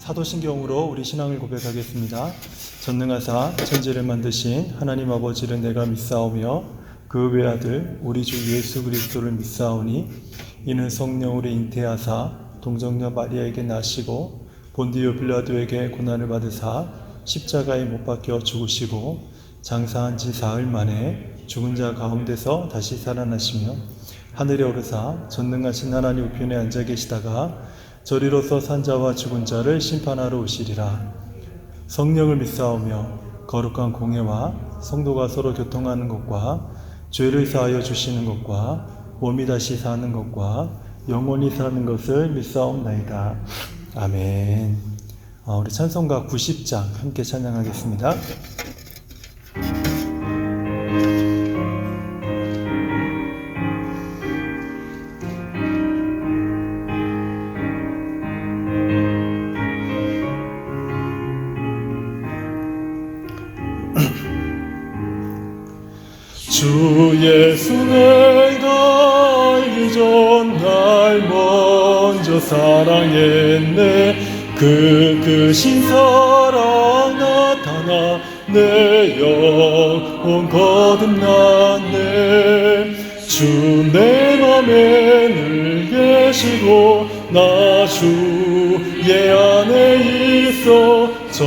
사도신경으로 우리 신앙을 고백하겠습니다. 전능하사 천지를 만드신 하나님 아버지를 내가 믿사오며 그 외아들 우리 주 예수 그리스도를 믿사오니 이는 성령으로 잉태하사 동정녀 마리아에게 나시고 본디오 빌라도에게 고난을 받으사 십자가에 못 박혀 죽으시고 장사한 지 사흘 만에 죽은 자 가운데서 다시 살아나시며 하늘에 오르사 전능하신 하나님 우편에 앉아 계시다가 저리로서 산자와 죽은 자를 심판하러 오시리라. 성령을 믿사오며 거룩한 공회와 성도가 서로 교통하는 것과 죄를 사하여 주시는 것과 몸이 다시 사는 것과 영원히 사는 것을 믿사옵나이다. 아멘. 우리 찬송가 90장 함께 찬양하겠습니다. 주 예수 내가 알기 전 날 먼저 사랑했네. 그 크신 사랑 나타나 내 영혼 거듭났네. 주 내 맘에 늘 계시고 나 주의 안에 있어 저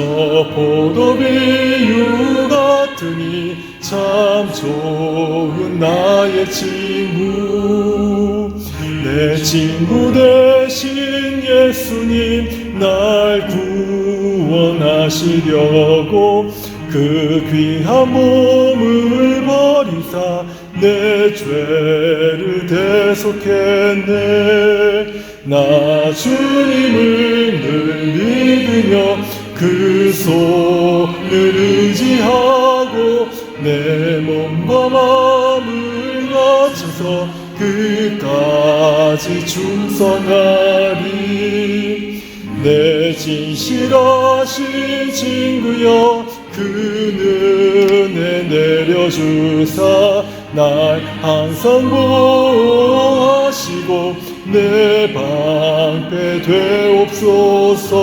포도비유 같으니 참 좋은 나의 친구. 내 친구 되신 예수님 날 구원하시려고 그 귀한 몸을 버리사 내 죄를 대속했네. 나 주님을 늘 믿으며 그 손을 의지하고 내 몸과 마음을 바쳐서 그까지 충성하리. 내 진실하신 친구여 그 은혜 내려주사 날 항상 보호하시고 내 방패 되옵소서.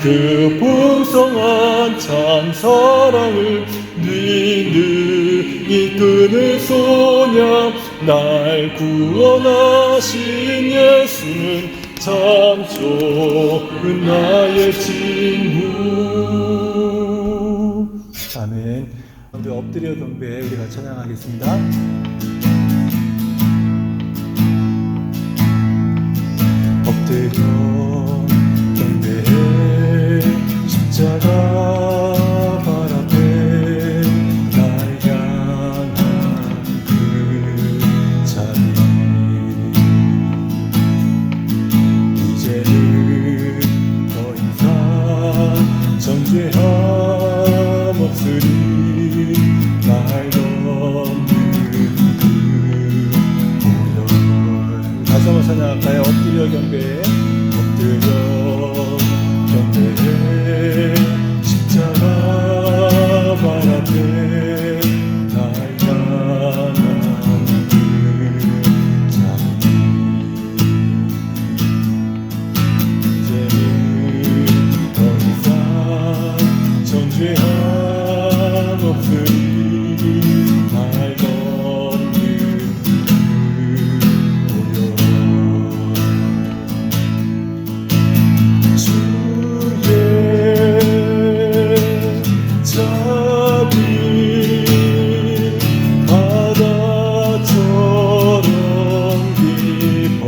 그 풍성한 참 사랑을 뉘는 끈을 소냐 날 구원하신 예수는 참 좋은 나의 친구. 아멘. 우리 엎드려 경배 우리가 찬양하겠습니다. 엎드려 경배해 십자가 발 앞에 날 향한 그 자리. 이제는 더 이상 정죄함 없으리. 날 덮는 그 보혈. 다시 한번 찬양할까요? 엎드려 경배해 엎드려 경배해 십자가 발 앞에 날 향한 그 자리. 이제는 더 이상 정죄함 없으리. 날 덮는 그 보혈. 주의 자비 바다처럼 깊어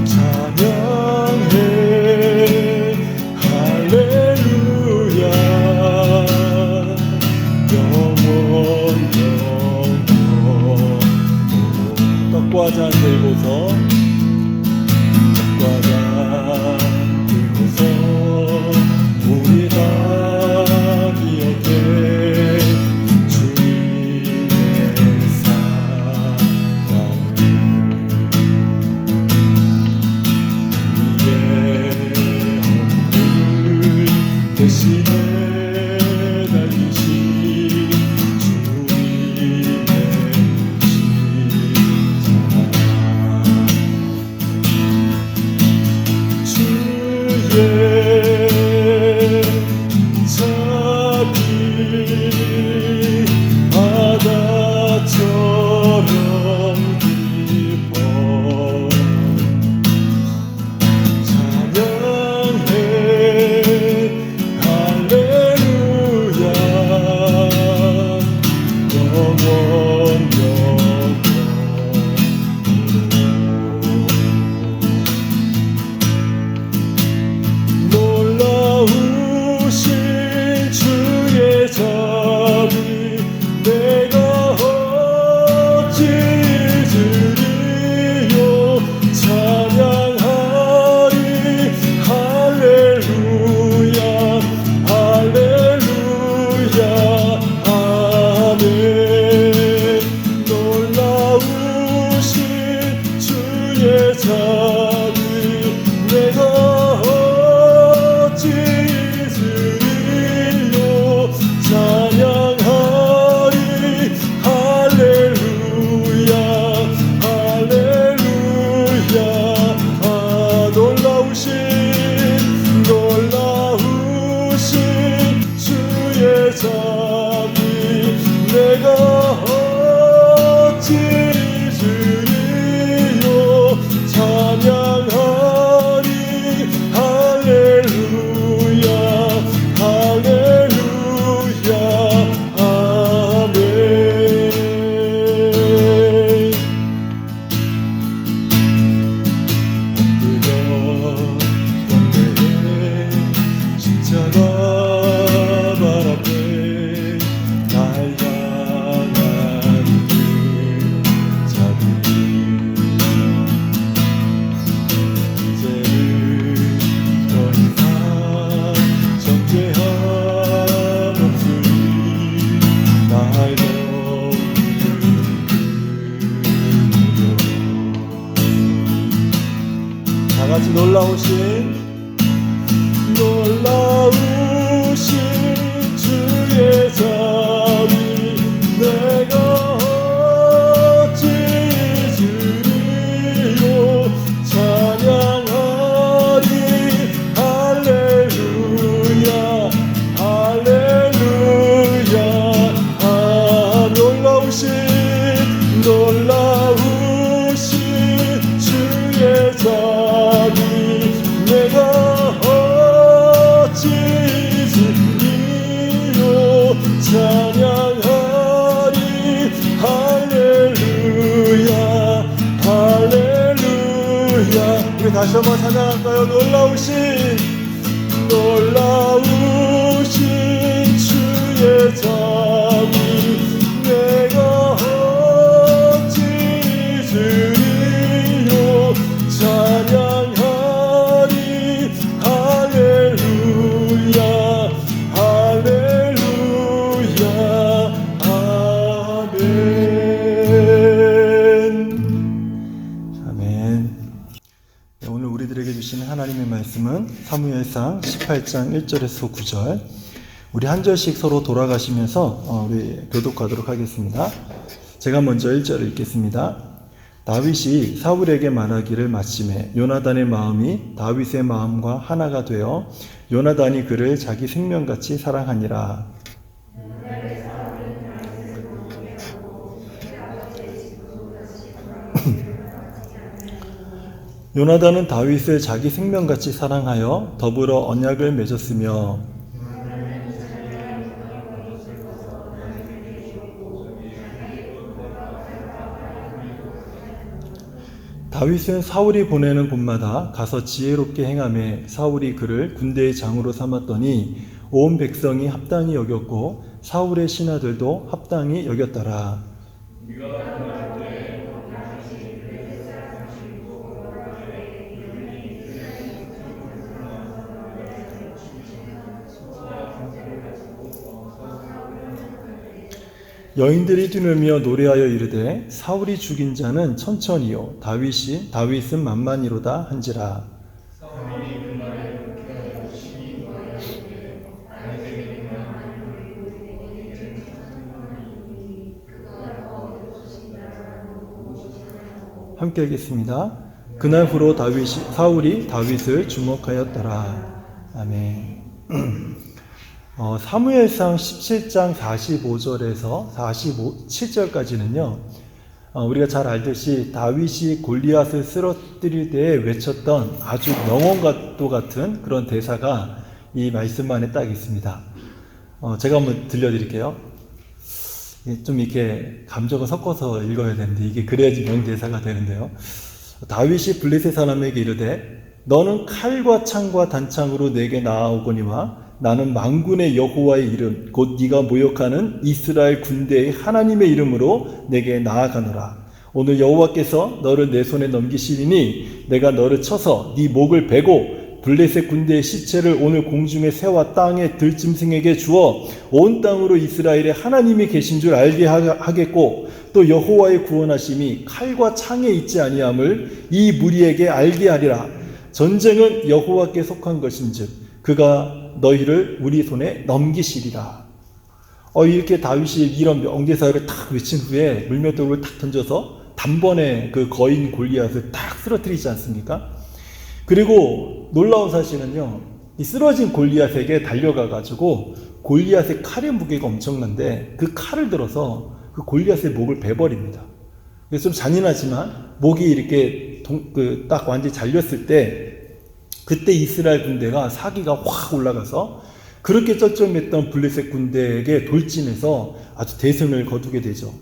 찬양해 할렐루야. 영원 떡과 잔 들고서 우리 다 기억해 주님의 사랑을. 우리의 허물 대신에 달리신 주님의 십자가. 같이 놀라우신 주의 자비 내가 어찌 잊으리요. 찬양하리 할렐루야 할렐루야. 놀라우신 주의 자비 내가 어찌 잊으리요. 찬양하리 할렐루야 할렐루야. 우리 다시 한번 찬양할까요? 놀라우신 주의 자비 내가 어찌 잊으리요. 찬양하리 할렐루야 할렐루야 아멘 아멘. 네, 오늘 우리들에게 주시는 하나님의 말씀은 사무엘상 18장 1절에서 9절. 우리 한 절씩 서로 돌아가시면서 우리 교독하도록 하겠습니다. 제가 먼저 1절을 읽겠습니다. 다윗이 사울에게 말하기를 마침에 요나단의 마음이 다윗의 마음과 하나가 되어 요나단이 그를 자기 생명같이 사랑하니라. 요나단은 다윗을 자기 생명같이 사랑하여 더불어 언약을 맺었으며 다윗은 사울이 보내는 곳마다 가서 지혜롭게 행하며 사울이 그를 군대의 장으로 삼았더니 온 백성이 합당히 여겼고 사울의 신하들도 합당히 여겼더라. 여인들이 뛰놀며 노래하여 이르되 사울이 죽인 자는 천천히요 다윗은 만만히로다 한지라. 함께 하겠습니다. 그날 후로 사울이 다윗을 주목하였더라. 아멘. 사무엘상 17장 45절에서 47절까지는요, 우리가 잘 알듯이 다윗이 골리앗을 쓰러뜨릴 때 외쳤던 아주 명언과도 같은 그런 대사가 이 말씀 안에 딱 있습니다. 제가 한번 들려드릴게요. 좀 이렇게 감정을 섞어서 읽어야 되는데 이게 그래야지 명대사가 되는데요. 다윗이 블레셋 사람에게 이르되 너는 칼과 창과 단창으로 내게 나아오거니와 나는 만군의 여호와의 이름 곧 네가 모욕하는 이스라엘 군대의 하나님의 이름으로 내게 나아가노라. 오늘 여호와께서 너를 내 손에 넘기시리니 내가 너를 쳐서 네 목을 베고 블레셋 군대의 시체를 오늘 공중의 새와 땅의 들짐승에게 주어 온 땅으로 이스라엘의 하나님이 계신 줄 알게 하겠고 또 여호와의 구원하심이 칼과 창에 있지 아니함을 이 무리에게 알게 하리라. 전쟁은 여호와께 속한 것인즉 그가 너희를 우리 손에 넘기시리라. 이렇게 다윗이 이런 명대사를 탁 외친 후에 물맷돌을 탁 던져서 단번에 그 거인 골리앗을 탁 쓰러뜨리지 않습니까? 그리고 놀라운 사실은요, 이 쓰러진 골리앗에게 달려가가지고 골리앗의 칼의 무게가 엄청난데 그 칼을 들어서 그 골리앗의 목을 베버립니다. 그래서 좀 잔인하지만 목이 이렇게 딱 완전히 잘렸을 때 그때 이스라엘 군대가 사기가 확 올라가서 그렇게 쩔쩔맸던 블레셋 군대에게 돌진해서 아주 대승을 거두게 되죠.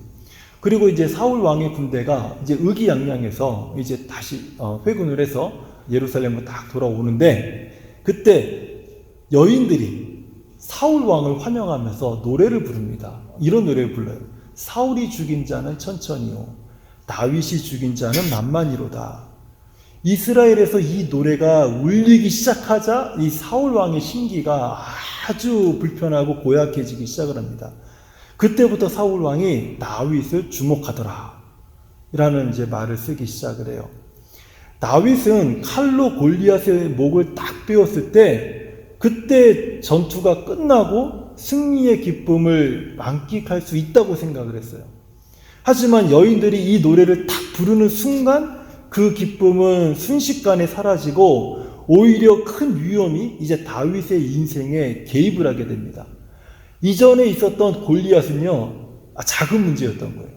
그리고 이제 사울 왕의 군대가 이제 의기양양해서 이제 다시 회군을 해서 예루살렘으로 딱 돌아오는데 그때 여인들이 사울 왕을 환영하면서 노래를 부릅니다. 이런 노래를 불러요. 사울이 죽인 자는 천천히요 다윗이 죽인 자는 만만히로다. 이스라엘에서 이 노래가 울리기 시작하자 이 사울 왕의 심기가 아주 불편하고 고약해지기 시작을 합니다. 그때부터 사울 왕이 다윗을 주목하더라 라는 이제 말을 쓰기 시작을 해요. 다윗은 칼로 골리앗의 목을 딱 베었을 때 그때 전투가 끝나고 승리의 기쁨을 만끽할 수 있다고 생각을 했어요. 하지만 여인들이 이 노래를 딱 부르는 순간 그 기쁨은 순식간에 사라지고 오히려 큰 위험이 이제 다윗의 인생에 개입을 하게 됩니다. 이전에 있었던 골리앗은요, 작은 문제였던 거예요.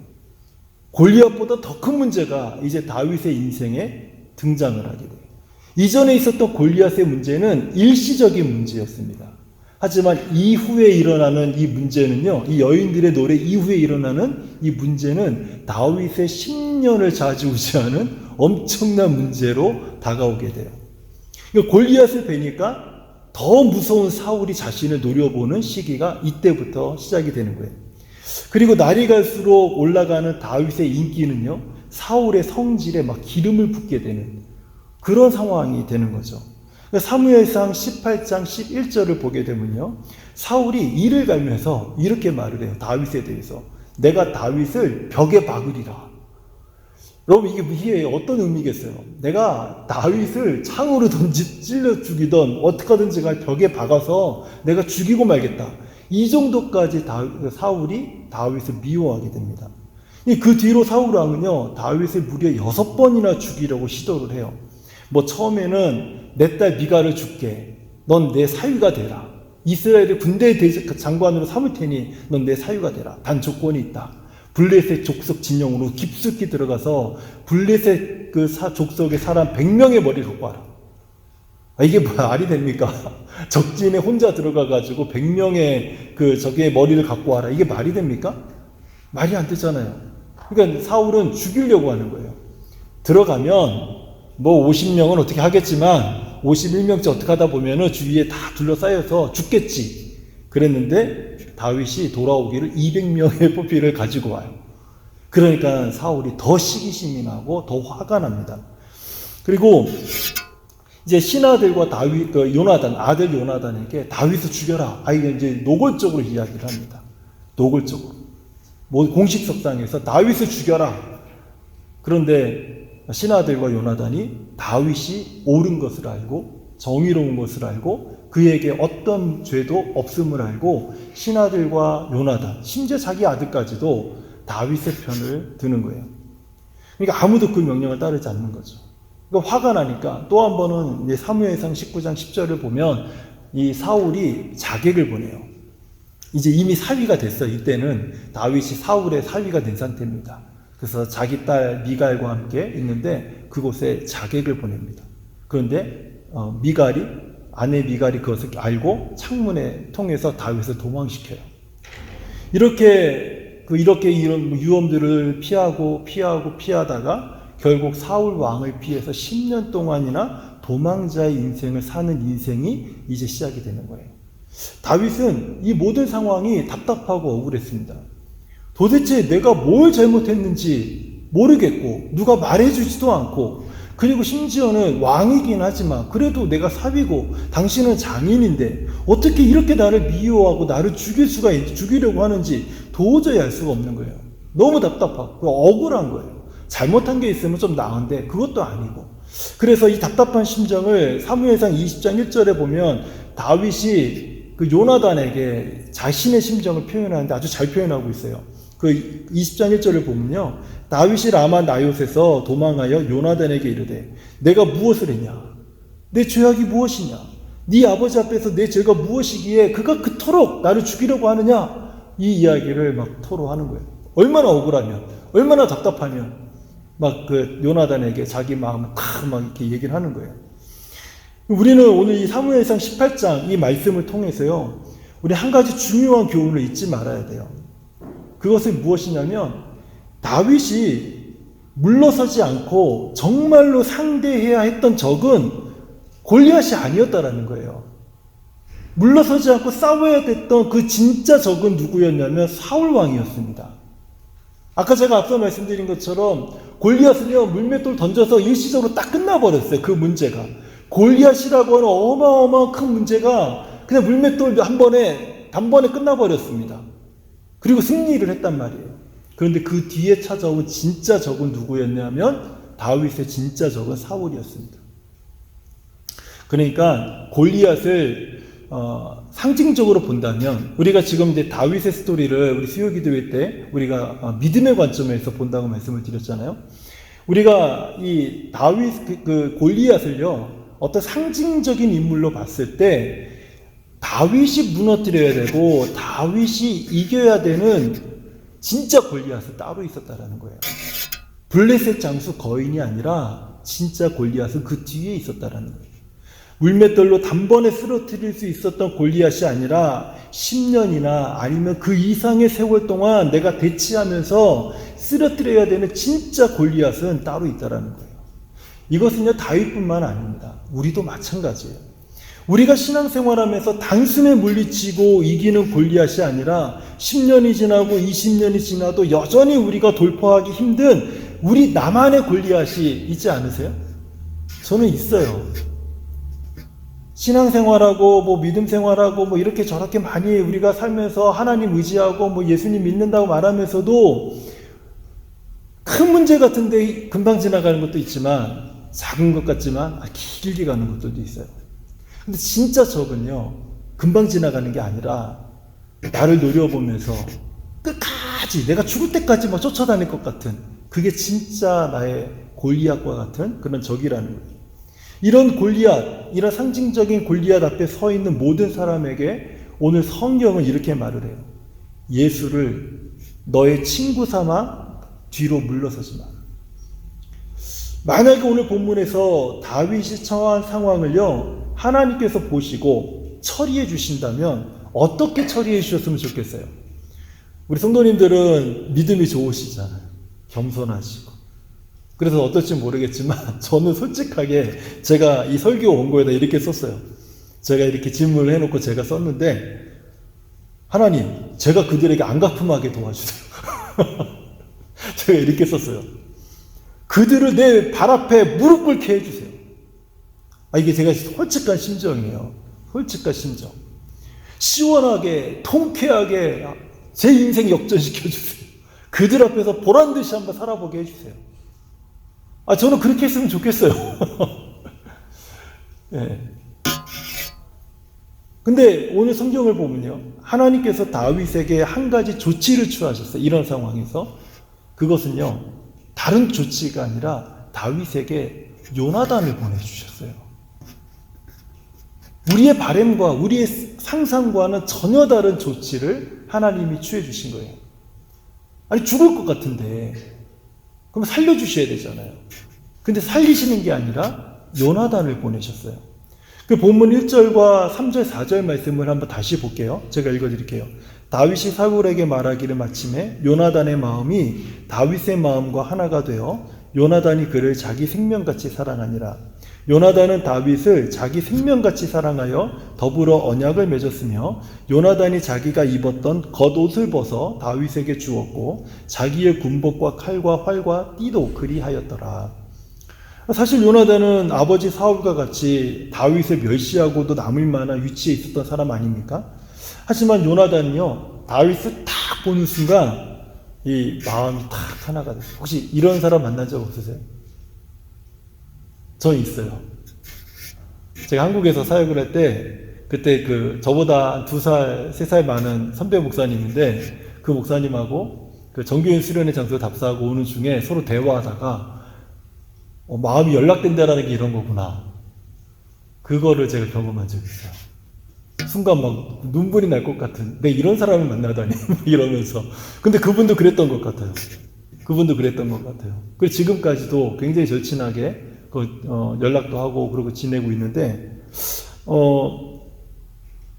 골리앗보다 더 큰 문제가 이제 다윗의 인생에 등장을 하게 돼요. 이전에 있었던 골리앗의 문제는 일시적인 문제였습니다. 하지만 이후에 일어나는 이 문제는요, 이 여인들의 노래 이후에 일어나는 이 문제는 다윗의 10년을 좌지우지하는 엄청난 문제로 다가오게 돼요. 골리앗을 뵈니까 더 무서운 사울이 자신을 노려보는 시기가 이때부터 시작이 되는 거예요. 그리고 날이 갈수록 올라가는 다윗의 인기는요, 사울의 성질에 막 기름을 붓게 되는 그런 상황이 되는 거죠. 사무엘상 18장 11절을 보게 되면요, 사울이 이를 갈면서 이렇게 말을 해요. 다윗에 대해서. 내가 다윗을 벽에 박으리라. 여러분, 이게 어떤 의미겠어요? 내가 다윗을 창으로 찔러 죽이던 어떻게든지 벽에 박아서 내가 죽이고 말겠다. 이 정도까지 사울이 다윗을 미워하게 됩니다. 그 뒤로 사울 왕은요, 다윗을 무려 6번이나 죽이려고 시도를 해요. 처음에는 내 딸 미갈을 줄게. 넌 내 사위가 되라. 이스라엘의 군대 장관으로 삼을 테니 넌 내 사위가 되라. 단 조건이 있다. 블레셋 족속 진영으로 깊숙이 들어가서 블레셋 족속의 사람 100명의 머리를 갖고 와라. 이게 말이 됩니까? 적진에 혼자 들어가가지고 100명의 적의 머리를 갖고 와라. 이게 말이 됩니까? 말이 안 되잖아요. 그러니까 사울은 죽이려고 하는 거예요. 들어가면 50명은 어떻게 하겠지만 51명째 어떻게 하다 보면은 주위에 다 둘러싸여서 죽겠지. 그랬는데 다윗이 돌아오기를 200명의 포피를 가지고 와요. 그러니까 사울이 더 시기심이 나고 더 화가 납니다. 그리고 이제 신하들과 요나단, 아들 요나단에게 다윗을 죽여라. 이게 이제 노골적으로 이야기를 합니다. 노골적으로. 공식석상에서 다윗을 죽여라. 그런데 신하들과 요나단이 다윗이 옳은 것을 알고 정의로운 것을 알고 그에게 어떤 죄도 없음을 알고 신하들과 요나단, 심지어 자기 아들까지도 다윗의 편을 드는 거예요. 그러니까 아무도 그 명령을 따르지 않는 거죠. 그러니까 화가 나니까 또 한 번은 이제 사무엘상 19장 10절을 보면 이 사울이 자객을 보내요. 이제 이미 사위가 됐어요. 이때는 다윗이 사울의 사위가 된 상태입니다. 그래서 자기 딸 미갈과 함께 있는데 그곳에 자객을 보냅니다. 그런데 아내 미갈이 그것을 알고 창문에 통해서 다윗을 도망시켜요. 이렇게 이런 유언들을 피하다가 결국 사울 왕을 피해서 10년 동안이나 도망자의 인생을 사는 인생이 이제 시작이 되는 거예요. 다윗은 이 모든 상황이 답답하고 억울했습니다. 도대체 내가 뭘 잘못했는지 모르겠고 누가 말해주지도 않고 그리고 심지어는 왕이긴 하지만 그래도 내가 사위고 당신은 장인인데 어떻게 이렇게 나를 미워하고 나를 죽이려고 하는지 도저히 알 수가 없는 거예요. 너무 답답하고 억울한 거예요. 잘못한 게 있으면 좀 나은데 그것도 아니고. 그래서 이 답답한 심정을 사무엘상 20장 1절에 보면 다윗이 요나단에게 자신의 심정을 표현하는데 아주 잘 표현하고 있어요. 20장 1절을 보면요, 다윗이 라마 나요스에서 도망하여 요나단에게 이르되 내가 무엇을 했냐? 내 죄악이 무엇이냐? 네 아버지 앞에서 내 죄가 무엇이기에 그가 그토록 나를 죽이려고 하느냐? 이 이야기를 막 토로하는 거예요. 얼마나 억울하면, 얼마나 답답하면 요나단에게 자기 마음을 막 이렇게 얘기를 하는 거예요. 우리는 오늘 이 사무엘상 18장 이 말씀을 통해서요, 우리 한 가지 중요한 교훈을 잊지 말아야 돼요. 그것은 무엇이냐면 다윗이 물러서지 않고 정말로 상대해야 했던 적은 골리앗이 아니었다라는 거예요. 물러서지 않고 싸워야 됐던 그 진짜 적은 누구였냐면 사울 왕이었습니다. 아까 제가 앞서 말씀드린 것처럼 골리앗은요, 물맷돌 던져서 일시적으로 딱 끝나버렸어요. 그 문제가. 골리앗이라고 하는 어마어마한 큰 문제가 그냥 물맷돌 단번에 끝나버렸습니다. 그리고 승리를 했단 말이에요. 그런데 그 뒤에 찾아온 진짜 적은 누구였냐면 다윗의 진짜 적은 사울이었습니다. 그러니까 골리앗을 상징적으로 본다면, 우리가 지금 이제 다윗의 스토리를 우리 수요기도회 때 우리가 믿음의 관점에서 본다고 말씀을 드렸잖아요. 우리가 이 다윗 그 골리앗을요 어떤 상징적인 인물로 봤을 때 다윗이 무너뜨려야 되고 다윗이 이겨야 되는 진짜 골리앗은 따로 있었다라는 거예요. 블레셋 장수 거인이 아니라 진짜 골리앗은 그 뒤에 있었다라는 거예요. 물맷돌로 단번에 쓰러뜨릴 수 있었던 골리앗이 아니라 10년이나 아니면 그 이상의 세월 동안 내가 대치하면서 쓰러뜨려야 되는 진짜 골리앗은 따로 있다라는 거예요. 이것은요 다윗뿐만 아닙니다. 우리도 마찬가지예요. 우리가 신앙생활하면서 단숨에 물리치고 이기는 골리앗이 아니라 10년이 지나고 20년이 지나도 여전히 우리가 돌파하기 힘든 우리 나만의 골리앗이 있지 않으세요? 저는 있어요. 신앙생활하고 뭐 믿음생활하고 뭐 이렇게 저렇게 많이 우리가 살면서 하나님 의지하고 뭐 예수님 믿는다고 말하면서도 큰 문제 같은데 금방 지나가는 것도 있지만 작은 것 같지만 길게 가는 것들도 있어요. 근데 진짜 적은요 금방 지나가는 게 아니라 나를 노려보면서 끝까지 내가 죽을 때까지 막 쫓아다닐 것 같은, 그게 진짜 나의 골리앗과 같은 그런 적이라는 거예요. 이런 골리앗, 이런 상징적인 골리앗 앞에 서 있는 모든 사람에게 오늘 성경은 이렇게 말을 해요. 예수를 너의 친구 삼아 뒤로 물러서지 마. 만약에 오늘 본문에서 다윗이 처한 상황을요 하나님께서 보시고 처리해 주신다면 어떻게 처리해 주셨으면 좋겠어요? 우리 성도님들은 믿음이 좋으시잖아요. 겸손하시고. 그래서 어떨지 모르겠지만 저는 솔직하게 제가 이 설교 원고에다 이렇게 썼어요. 제가 이렇게 질문을 해놓고 제가 썼는데, 하나님 제가 그들에게 안 갚음하게 도와주세요. 제가 이렇게 썼어요. 그들을 내 발 앞에 무릎 꿇게 해주세요. 이게 제가 솔직한 심정이에요. 솔직한 심정. 시원하게 통쾌하게 제 인생 역전시켜주세요. 그들 앞에서 보란듯이 한번 살아보게 해주세요. 저는 그렇게 했으면 좋겠어요. 네. 근데 오늘 성경을 보면요, 하나님께서 다윗에게 한 가지 조치를 취하셨어요. 이런 상황에서. 그것은요 다른 조치가 아니라 다윗에게 요나단을 보내주셨어요. 우리의 바램과 우리의 상상과는 전혀 다른 조치를 하나님이 취해 주신 거예요. 아니 죽을 것 같은데 그럼 살려주셔야 되잖아요. 근데 살리시는 게 아니라 요나단을 보내셨어요. 그 본문 1절과 3절, 4절 말씀을 한번 다시 볼게요. 제가 읽어드릴게요. 다윗이 사울에게 말하기를 마침에 요나단의 마음이 다윗의 마음과 하나가 되어 요나단이 그를 자기 생명같이 사랑하니라. 요나단은 다윗을 자기 생명같이 사랑하여 더불어 언약을 맺었으며 요나단이 자기가 입었던 겉옷을 벗어 다윗에게 주었고 자기의 군복과 칼과 활과 띠도 그리하였더라. 사실 요나단은 아버지 사울과 같이 다윗을 멸시하고도 남을 만한 위치에 있었던 사람 아닙니까? 하지만 요나단은요 다윗을 딱 보는 순간 이 마음이 딱 하나가 됐어요. 혹시 이런 사람 만난 적 없으세요? 저 있어요. 제가 한국에서 사역을 할 때 그때 저보다 2살, 3살 많은 선배 목사님인데 그 목사님하고 그 정교인 수련회 장소 답사하고 오는 중에 서로 대화하다가 마음이 연락된다라는 게 이런 거구나. 그거를 제가 경험한 적이 있어요. 순간 막 눈물이 날 것 같은, 내 이런 사람을 만나다니 이러면서. 근데 그분도 그랬던 것 같아요. 그분도 그랬던 것 같아요. 그리고 지금까지도 굉장히 절친하게 연락도 하고 그러고 지내고 있는데,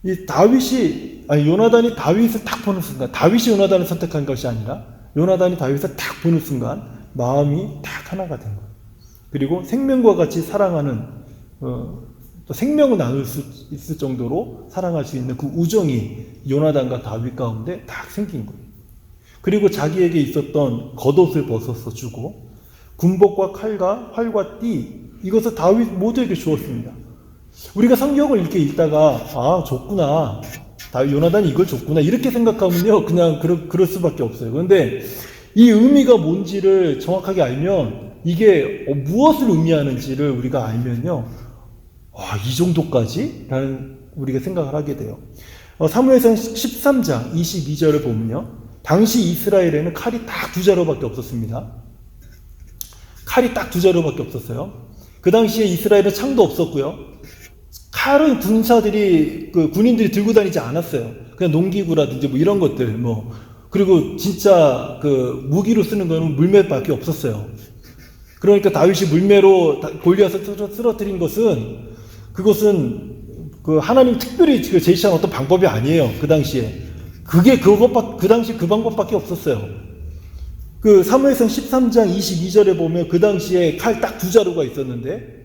이 요나단이 다윗을 딱 보는 순간, 다윗이 요나단을 선택한 것이 아니라 요나단이 다윗을 딱 보는 순간 마음이 딱 하나가 된 거예요. 그리고 생명과 같이 사랑하는, 또 생명을 나눌 수 있을 정도로 사랑할 수 있는 그 우정이 요나단과 다윗 가운데 딱 생긴 거예요. 그리고 자기에게 있었던 겉옷을 벗어서 주고 군복과 칼과 활과 띠, 이것을 다윗 모두에게 주었습니다. 우리가 성경을 이렇게 읽다가 줬구나, 요나단이 이걸 줬구나 이렇게 생각하면요 그냥 그럴 수밖에 없어요. 그런데 이 의미가 뭔지를 정확하게 알면 이게 무엇을 의미하는지를 우리가 알면요, 이 정도까지? 라는 우리가 생각을 하게 돼요. 사무엘상 13장 22절을 보면요, 당시 이스라엘에는 칼이 딱 두 자루밖에 없었습니다. 칼이 딱 두 자루밖에 없었어요. 그 당시에 이스라엘은 창도 없었고요. 칼은 군인들이 들고 다니지 않았어요. 그냥 농기구라든지 뭐 이런 것들, 그리고 진짜 무기로 쓰는 거는 물매밖에 없었어요. 그러니까 다윗이 물매로 골리앗을 쓰러뜨린 것은, 그것은 하나님 특별히 제시한 어떤 방법이 아니에요. 그 당시에. 그 당시 그 방법밖에 없었어요. 사무엘상 13장 22절에 보면 그 당시에 칼 딱 두 자루가 있었는데,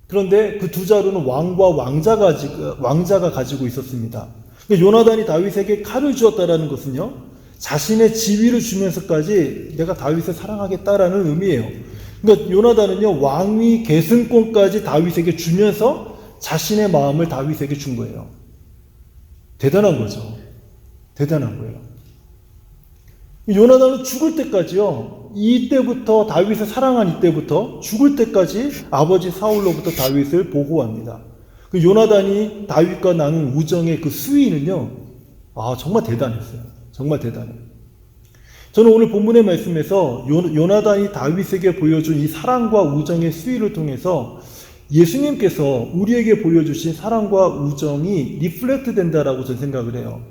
그런데 그 두 자루는 왕과 왕자가 가지고 있었습니다. 요나단이 다윗에게 칼을 주었다라는 것은요, 자신의 지위를 주면서까지 내가 다윗을 사랑하겠다라는 의미예요. 그러니까 요나단은요, 왕위 계승권까지 다윗에게 주면서 자신의 마음을 다윗에게 준 거예요. 대단한 거죠. 대단한 거예요. 요나단은 죽을 때까지요, 이때부터 다윗을 사랑한 이때부터 죽을 때까지 아버지 사울로부터 다윗을 보호합니다. 요나단이 다윗과 나눈 우정의 그 수위는요, 정말 대단했어요. 정말 대단해요. 저는 오늘 본문의 말씀에서 요나단이 다윗에게 보여준 이 사랑과 우정의 수위를 통해서 예수님께서 우리에게 보여주신 사랑과 우정이 리플렉트 된다라고 저는 생각을 해요.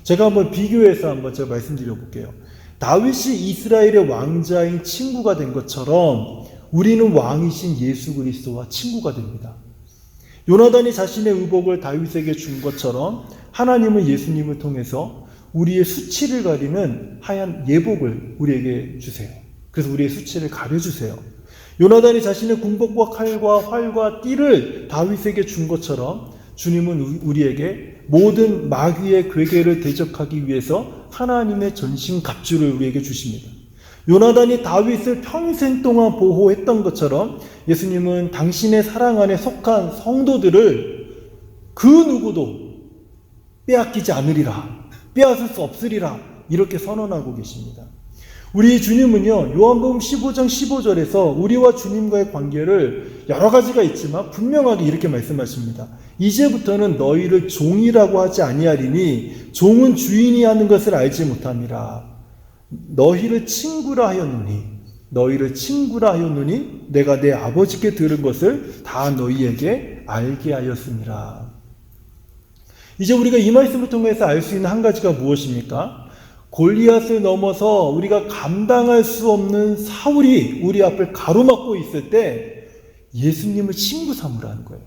제가 한번 비교해서 제가 말씀드려 볼게요. 다윗이 이스라엘의 왕자인 친구가 된 것처럼 우리는 왕이신 예수 그리스도와 친구가 됩니다. 요나단이 자신의 의복을 다윗에게 준 것처럼 하나님은 예수님을 통해서 우리의 수치를 가리는 하얀 예복을 우리에게 주세요. 그래서 우리의 수치를 가려주세요. 요나단이 자신의 군복과 칼과 활과 띠를 다윗에게 준 것처럼 주님은 우리에게 모든 마귀의 괴계를 대적하기 위해서 하나님의 전신갑주를 우리에게 주십니다. 요나단이 다윗을 평생 동안 보호했던 것처럼 예수님은 당신의 사랑 안에 속한 성도들을 그 누구도 빼앗기지 않으리라, 빼앗을 수 없으리라, 이렇게 선언하고 계십니다. 우리 주님은요, 요한복음 15장 15절에서 우리와 주님과의 관계를 여러 가지가 있지만 분명하게 이렇게 말씀하십니다. 이제부터는 너희를 종이라고 하지 아니하리니 종은 주인이 하는 것을 알지 못함이라. 너희를 친구라 하였노니 내가 내 아버지께 들은 것을 다 너희에게 알게 하였습니다. 이제 우리가 이 말씀을 통해서 알 수 있는 한 가지가 무엇입니까? 골리앗을 넘어서 우리가 감당할 수 없는 사울이 우리 앞을 가로막고 있을 때 예수님을 친구 삼으라는 거예요.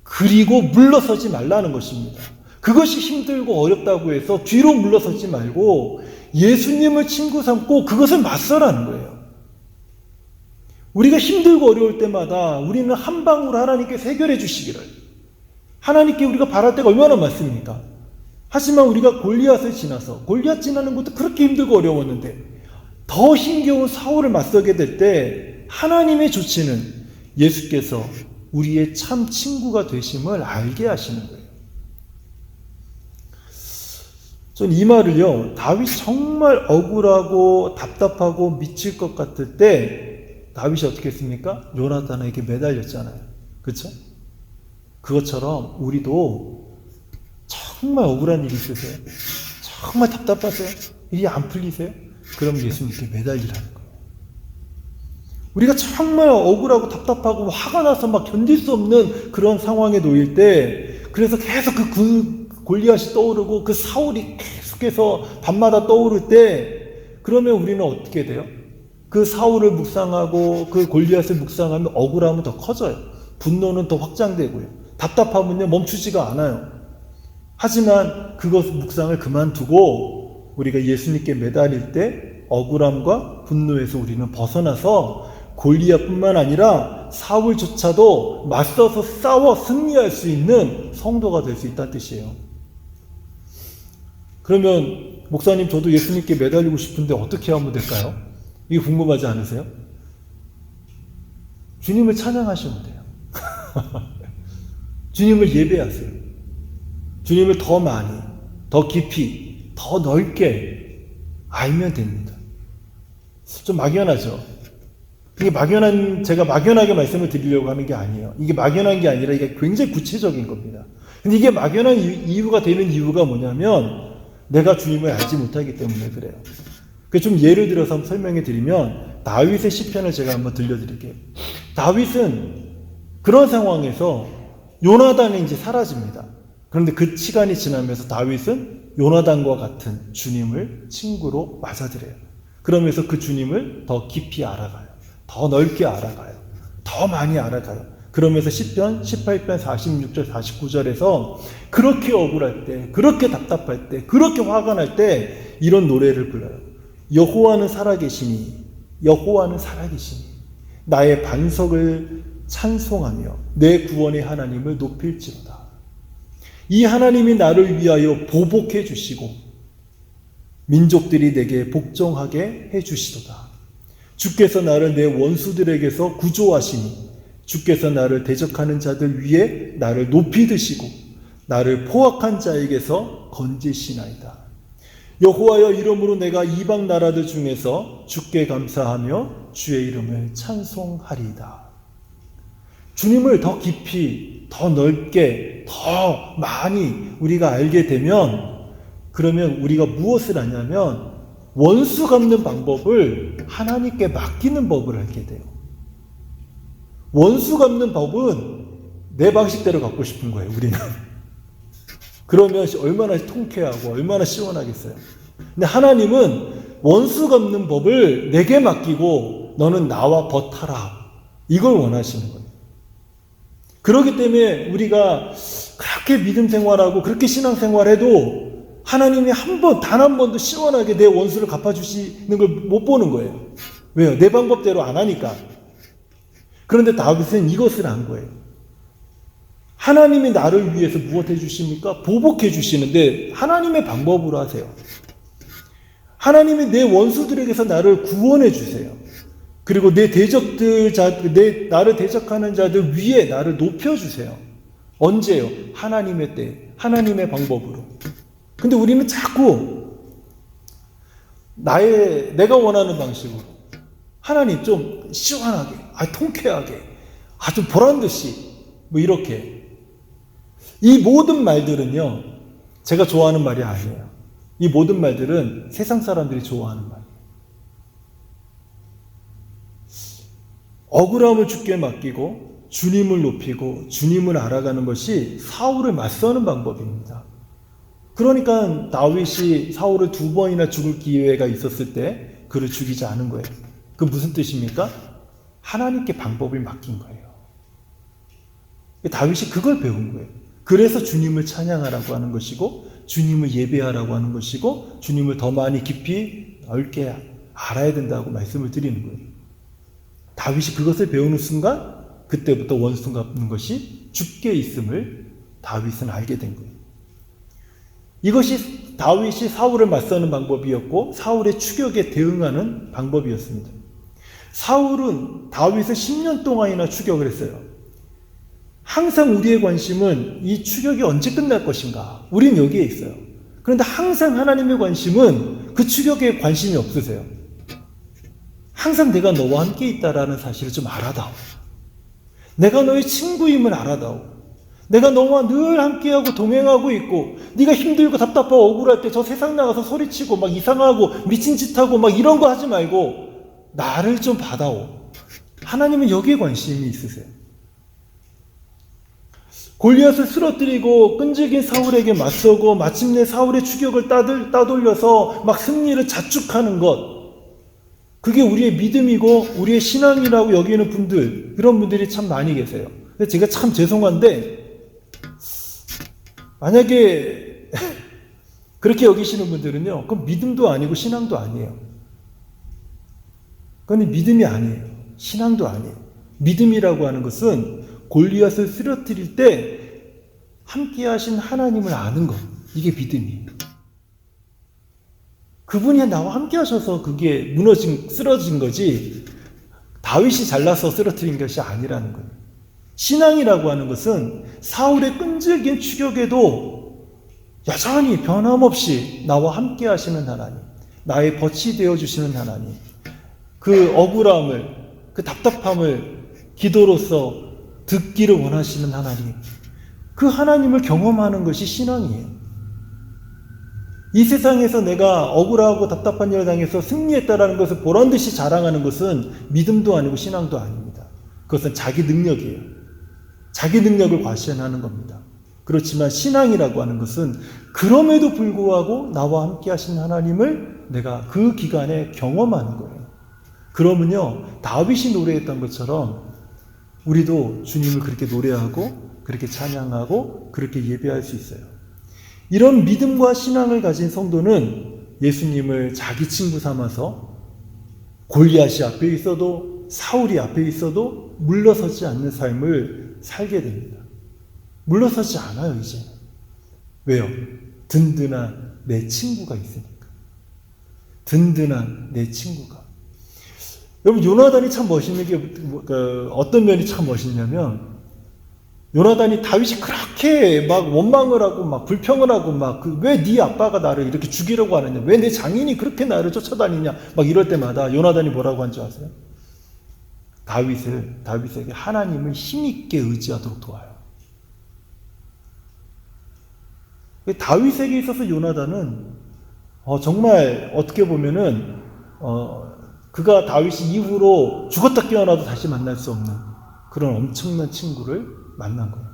그리고 물러서지 말라는 것입니다. 그것이 힘들고 어렵다고 해서 뒤로 물러서지 말고 예수님을 친구 삼고 그것을 맞서라는 거예요. 우리가 힘들고 어려울 때마다 우리는 한 방울 하나님께 해결해 주시기를, 하나님께 우리가 바랄 때가 얼마나 많습니까? 하지만 우리가 골리앗을 지나서, 골리앗 지나는 것도 그렇게 힘들고 어려웠는데 더 힘겨운 사울을 맞서게 될 때 하나님의 조치는 예수께서 우리의 참 친구가 되심을 알게 하시는 거예요. 전 이 말을요, 다윗이 정말 억울하고 답답하고 미칠 것 같을 때 다윗이 어떻게 했습니까? 요나단에게 매달렸잖아요. 그렇죠? 그것처럼 우리도 정말 억울한 일이 있으세요? 정말 답답하세요? 일이 안 풀리세요? 그럼 예수님께 매달리라는 거예요. 우리가 정말 억울하고 답답하고 화가 나서 막 견딜 수 없는 그런 상황에 놓일 때, 그래서 계속 골리앗이 떠오르고 그 사울이 계속해서 밤마다 떠오를 때, 그러면 우리는 어떻게 돼요? 그 사울을 묵상하고 그 골리앗을 묵상하면 억울함은 더 커져요. 분노는 더 확장되고요. 답답함은요 멈추지가 않아요. 하지만 그것 묵상을 그만두고 우리가 예수님께 매달릴 때 억울함과 분노에서 우리는 벗어나서 골리앗뿐만 아니라 사울조차도 맞서서 싸워 승리할 수 있는 성도가 될 수 있다는 뜻이에요. 그러면 목사님, 저도 예수님께 매달리고 싶은데 어떻게 하면 될까요? 이게 궁금하지 않으세요? 주님을 찬양하시면 돼요. 주님을 예배하세요. 주님을 더 많이, 더 깊이, 더 넓게 알면 됩니다. 좀 막연하죠? 이게 제가 막연하게 말씀을 드리려고 하는 게 아니에요. 이게 막연한 게 아니라 이게 굉장히 구체적인 겁니다. 근데 이게 막연한 이유가 되는 이유가 뭐냐면 내가 주님을 알지 못하기 때문에 그래요. 좀 예를 들어서 한번 설명해 드리면 다윗의 시편을 제가 한번 들려드릴게요. 다윗은 그런 상황에서 요나단이 이제 사라집니다. 그런데 그 시간이 지나면서 다윗은 요나단과 같은 주님을 친구로 맞아들여요. 그러면서 그 주님을 더 깊이 알아가요. 더 넓게 알아가요. 더 많이 알아가요. 그러면서 시편 18편 46절 49절에서 그렇게 억울할 때, 그렇게 답답할 때, 그렇게 화가 날 때 이런 노래를 불러요. 여호와는 살아계시니, 여호와는 살아계시니 나의 반석을 찬송하며 내 구원의 하나님을 높일지로다. 이 하나님이 나를 위하여 보복해 주시고 민족들이 내게 복종하게 해 주시도다. 주께서 나를 내 원수들에게서 구조하시니 주께서 나를 대적하는 자들 위에 나를 높이 드시고 나를 포악한 자에게서 건지시나이다. 여호와여, 이러므로 내가 이방 나라들 중에서 주께 감사하며 주의 이름을 찬송하리이다. 주님을 더 깊이, 더 넓게, 더 많이 우리가 알게 되면 그러면 우리가 무엇을 하냐면 원수 갚는 방법을 하나님께 맡기는 법을 알게 돼요. 원수 갚는 법은 내 방식대로 갖고 싶은 거예요, 우리는. 그러면 얼마나 통쾌하고 얼마나 시원하겠어요. 근데 하나님은 원수 갚는 법을 내게 맡기고 너는 나와 버타라, 이걸 원하시는 거예요. 그렇기 때문에 우리가 그렇게 믿음 생활하고 그렇게 신앙 생활해도 하나님이 단 한 번도 시원하게 내 원수를 갚아주시는 걸 못 보는 거예요. 왜요? 내 방법대로 안 하니까. 그런데 다윗은 이것을 한 거예요. 하나님이 나를 위해서 무엇 해주십니까? 보복해 주시는데 하나님의 방법으로 하세요. 하나님이 내 원수들에게서 나를 구원해 주세요. 그리고 나를 대적하는 자들 위에 나를 높여주세요. 언제요? 하나님의 때, 하나님의 방법으로. 근데 우리는 자꾸 내가 원하는 방식으로 하나님 좀 시원하게, 통쾌하게, 좀 보란듯이 이렇게. 이 모든 말들은요, 제가 좋아하는 말이 아니에요. 이 모든 말들은 세상 사람들이 좋아하는 말이에요. 억울함을 주께 맡기고 주님을 높이고 주님을 알아가는 것이 사울을 맞서는 방법입니다. 그러니까 다윗이 사울을 2번이나 죽을 기회가 있었을 때 그를 죽이지 않은 거예요. 그 무슨 뜻입니까? 하나님께 방법을 맡긴 거예요. 다윗이 그걸 배운 거예요. 그래서 주님을 찬양하라고 하는 것이고 주님을 예배하라고 하는 것이고 주님을 더 많이 깊이 넓게 알아야 된다고 말씀을 드리는 거예요. 다윗이 그것을 배우는 순간 그때부터 원수 갚는 것이 주께 있음을 다윗은 알게 된 거예요. 이것이 다윗이 사울을 맞서는 방법이었고 사울의 추격에 대응하는 방법이었습니다. 사울은 다윗을 10년 동안이나 추격을 했어요. 항상 우리의 관심은 이 추격이 언제 끝날 것인가? 우린 여기에 있어요. 그런데 항상 하나님의 관심은 그 추격에 관심이 없으세요. 항상 내가 너와 함께 있다라는 사실을 좀 알아다오. 내가 너의 친구임을 알아다오. 내가 너와 늘 함께하고 동행하고 있고 네가 힘들고 답답하고 억울할 때 저 세상 나가서 소리치고 막 이상하고 미친 짓하고 막 이런 거 하지 말고 나를 좀 받아오. 하나님은 여기에 관심이 있으세요. 골리앗을 쓰러뜨리고 끈질긴 사울에게 맞서고 마침내 사울의 추격을 따돌려서 막 승리를 자축하는 것, 그게 우리의 믿음이고 우리의 신앙이라고 여기는 분들, 그런 분들이 참 많이 계세요. 근데 제가 참 죄송한데 만약에 그렇게 여기시는 분들은요, 그건 믿음도 아니고 신앙도 아니에요. 그건 믿음이 아니에요. 신앙도 아니에요. 믿음이라고 하는 것은 골리앗을 쓰러뜨릴 때 함께 하신 하나님을 아는 것, 이게 믿음이에요. 그분이 나와 함께 하셔서 그게 쓰러진 거지 다윗이 잘나서 쓰러뜨린 것이 아니라는 거예요. 신앙이라고 하는 것은 사울의 끈질긴 추격에도 여전히 변함없이 나와 함께 하시는 하나님, 나의 벗이 되어주시는 하나님, 그 억울함을, 그 답답함을 기도로서 듣기를 원하시는 하나님, 그 하나님을 경험하는 것이 신앙이에요. 이 세상에서 내가 억울하고 답답한 일을 당해서 승리했다라는 것을 보란듯이 자랑하는 것은 믿음도 아니고 신앙도 아닙니다. 그것은 자기 능력이에요. 자기 능력을 과시하는 겁니다. 그렇지만 신앙이라고 하는 것은 그럼에도 불구하고 나와 함께 하신 하나님을 내가 그 기간에 경험하는 거예요. 그러면요, 다윗이 노래했던 것처럼 우리도 주님을 그렇게 노래하고 그렇게 찬양하고 그렇게 예배할 수 있어요. 이런 믿음과 신앙을 가진 성도는 예수님을 자기 친구 삼아서 골리앗이 앞에 있어도 사울이 앞에 있어도 물러서지 않는 삶을 살게 됩니다. 물러서지 않아요, 이제. 왜요? 든든한 내 친구가 있으니까. 든든한 내 친구가. 여러분, 요나단이 참 멋있는 게 어떤 면이 참 멋있냐면, 요나단이 다윗이 그렇게 막 원망을 하고 막 불평을 하고 막 왜 네 아빠가 나를 이렇게 죽이려고 하느냐, 왜 내 장인이 그렇게 나를 쫓아다니냐 막 이럴 때마다 요나단이 뭐라고 한 줄 아세요? 다윗에게 하나님을 힘있게 의지하도록 도와요. 다윗에게 있어서 요나단은 정말 어떻게 보면은 그가 다윗이 이후로 죽었다 깨어나도 다시 만날 수 없는 그런 엄청난 친구를 만난 거예요.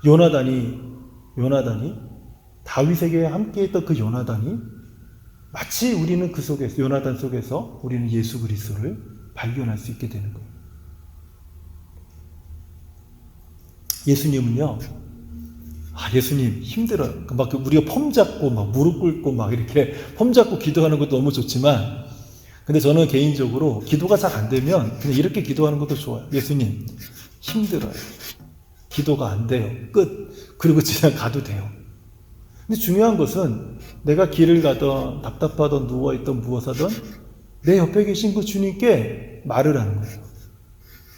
요나단이 다윗에게 함께했던 그 요나단이 마치 우리는 그 속에서 요나단 속에서 우리는 예수 그리스도를 발견할 수 있게 되는 거예요. 예수님은요, 예수님 힘들어요. 막 우리가 폼 잡고 막 무릎 꿇고 막 이렇게 폼 잡고 기도하는 것도 너무 좋지만, 근데 저는 개인적으로 기도가 잘 안 되면 그냥 이렇게 기도하는 것도 좋아요. 예수님 힘들어요. 기도가 안 돼요. 끝. 그리고 그냥 가도 돼요. 근데 중요한 것은 내가 길을 가던 답답하던 누워있던 무엇하던 내 옆에 계신 그 주님께 말을 하는 거예요.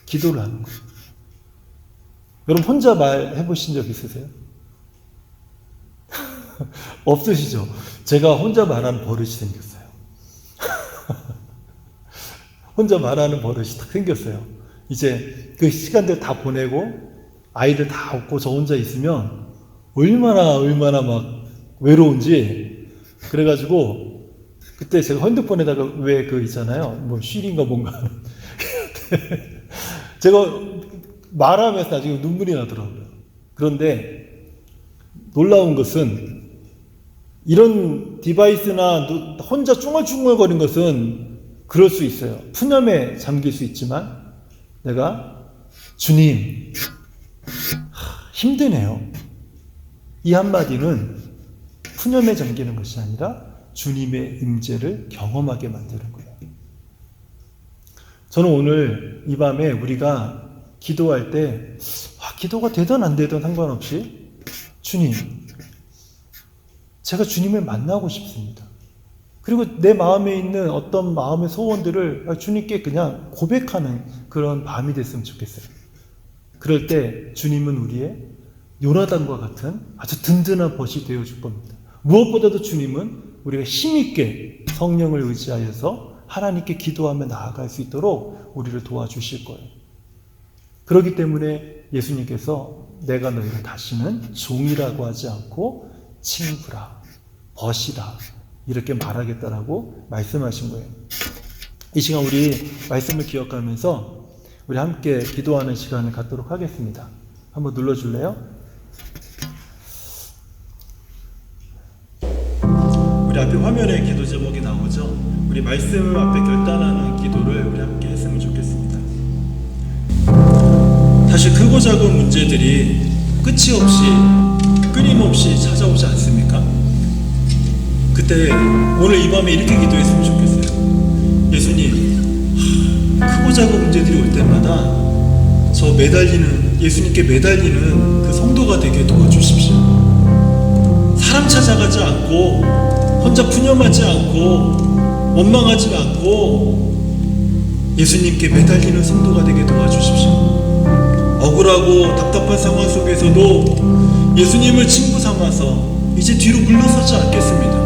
기도를 하는 거예요. 여러분 혼자 말해보신 적 있으세요? 없으시죠? 제가 혼자 말하는 버릇이 생겼어요. 혼자 말하는 버릇이 딱 생겼어요. 이제 그 시간들 다 보내고 아이들 다 없고 저 혼자 있으면 얼마나 막 외로운지. 그래가지고 그때 제가 핸드폰에다가 왜 그 있잖아요, 뭐 쉴인가 뭔가 제가 말하면서 나중에 눈물이 나더라고요. 그런데 놀라운 것은 이런 디바이스나 혼자 쭝얼쭝얼거린 것은 그럴 수 있어요. 푸념에 잠길 수 있지만 내가 주님 힘드네요, 이 한마디는 푸념에 잠기는 것이 아니라 주님의 임재를 경험하게 만드는 거예요. 저는 오늘 이 밤에 우리가 기도할 때 기도가 되든 안 되든 상관없이 주님, 제가 주님을 만나고 싶습니다. 그리고 내 마음에 있는 어떤 마음의 소원들을 주님께 그냥 고백하는 그런 밤이 됐으면 좋겠어요. 그럴 때 주님은 우리의 요나단과 같은 아주 든든한 벗이 되어줄 겁니다. 무엇보다도 주님은 우리가 힘있게 성령을 의지하여서 하나님께 기도하며 나아갈 수 있도록 우리를 도와주실 거예요. 그렇기 때문에 예수님께서 내가 너희를 다시는 종이라고 하지 않고 친구라, 벗이라 이렇게 말하겠다라고 말씀하신 거예요. 이 시간 우리 말씀을 기억하면서 우리 함께 기도하는 시간을 갖도록 하겠습니다. 한번 눌러줄래요? 우리 앞에 화면에 기도 제목이 나오죠? 우리 말씀 앞에 결단하는 기도를 우리 함께 했으면 좋겠습니다. 사실 크고 작은 문제들이 끝이 없이 끊임없이 찾아오지 않습니까? 그때 오늘 이 밤에 이렇게 기도했으면 좋겠어요. 예수님, 크고 작은 문제들이 올 때마다 저 예수님께 매달리는 그 성도가 되게 도와주십시오. 사람 찾아가지 않고 혼자 푸념하지 않고 원망하지 않고 예수님께 매달리는 성도가 되게 도와주십시오. 억울하고 답답한 상황 속에서도 예수님을 친구 삼아서 이제 뒤로 물러서지 않겠습니다.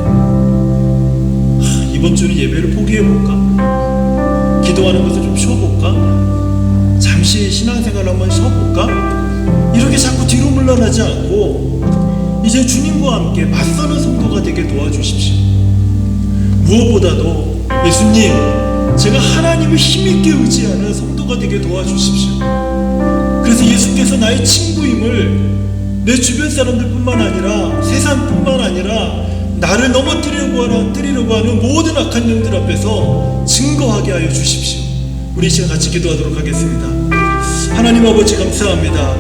이번 주는 예배를 포기해볼까? 기도하는 것을 좀 쉬어볼까? 잠시 신앙생활 한번 쉬어볼까? 이렇게 자꾸 뒤로 물러나지 않고 이제 주님과 함께 맞서는 성도가 되게 도와주십시오. 무엇보다도 예수님, 제가 하나님을 힘있게 의지하는 성도가 되게 도와주십시오. 그래서 예수께서 나의 친구임을 내 주변 사람들뿐만 아니라 세상뿐만 아니라 나를 넘어뜨리려고 하는 모든 악한 영들 앞에서 증거하게 하여 주십시오. 우리 시간 같이 기도하도록 하겠습니다. 하나님 아버지 감사합니다.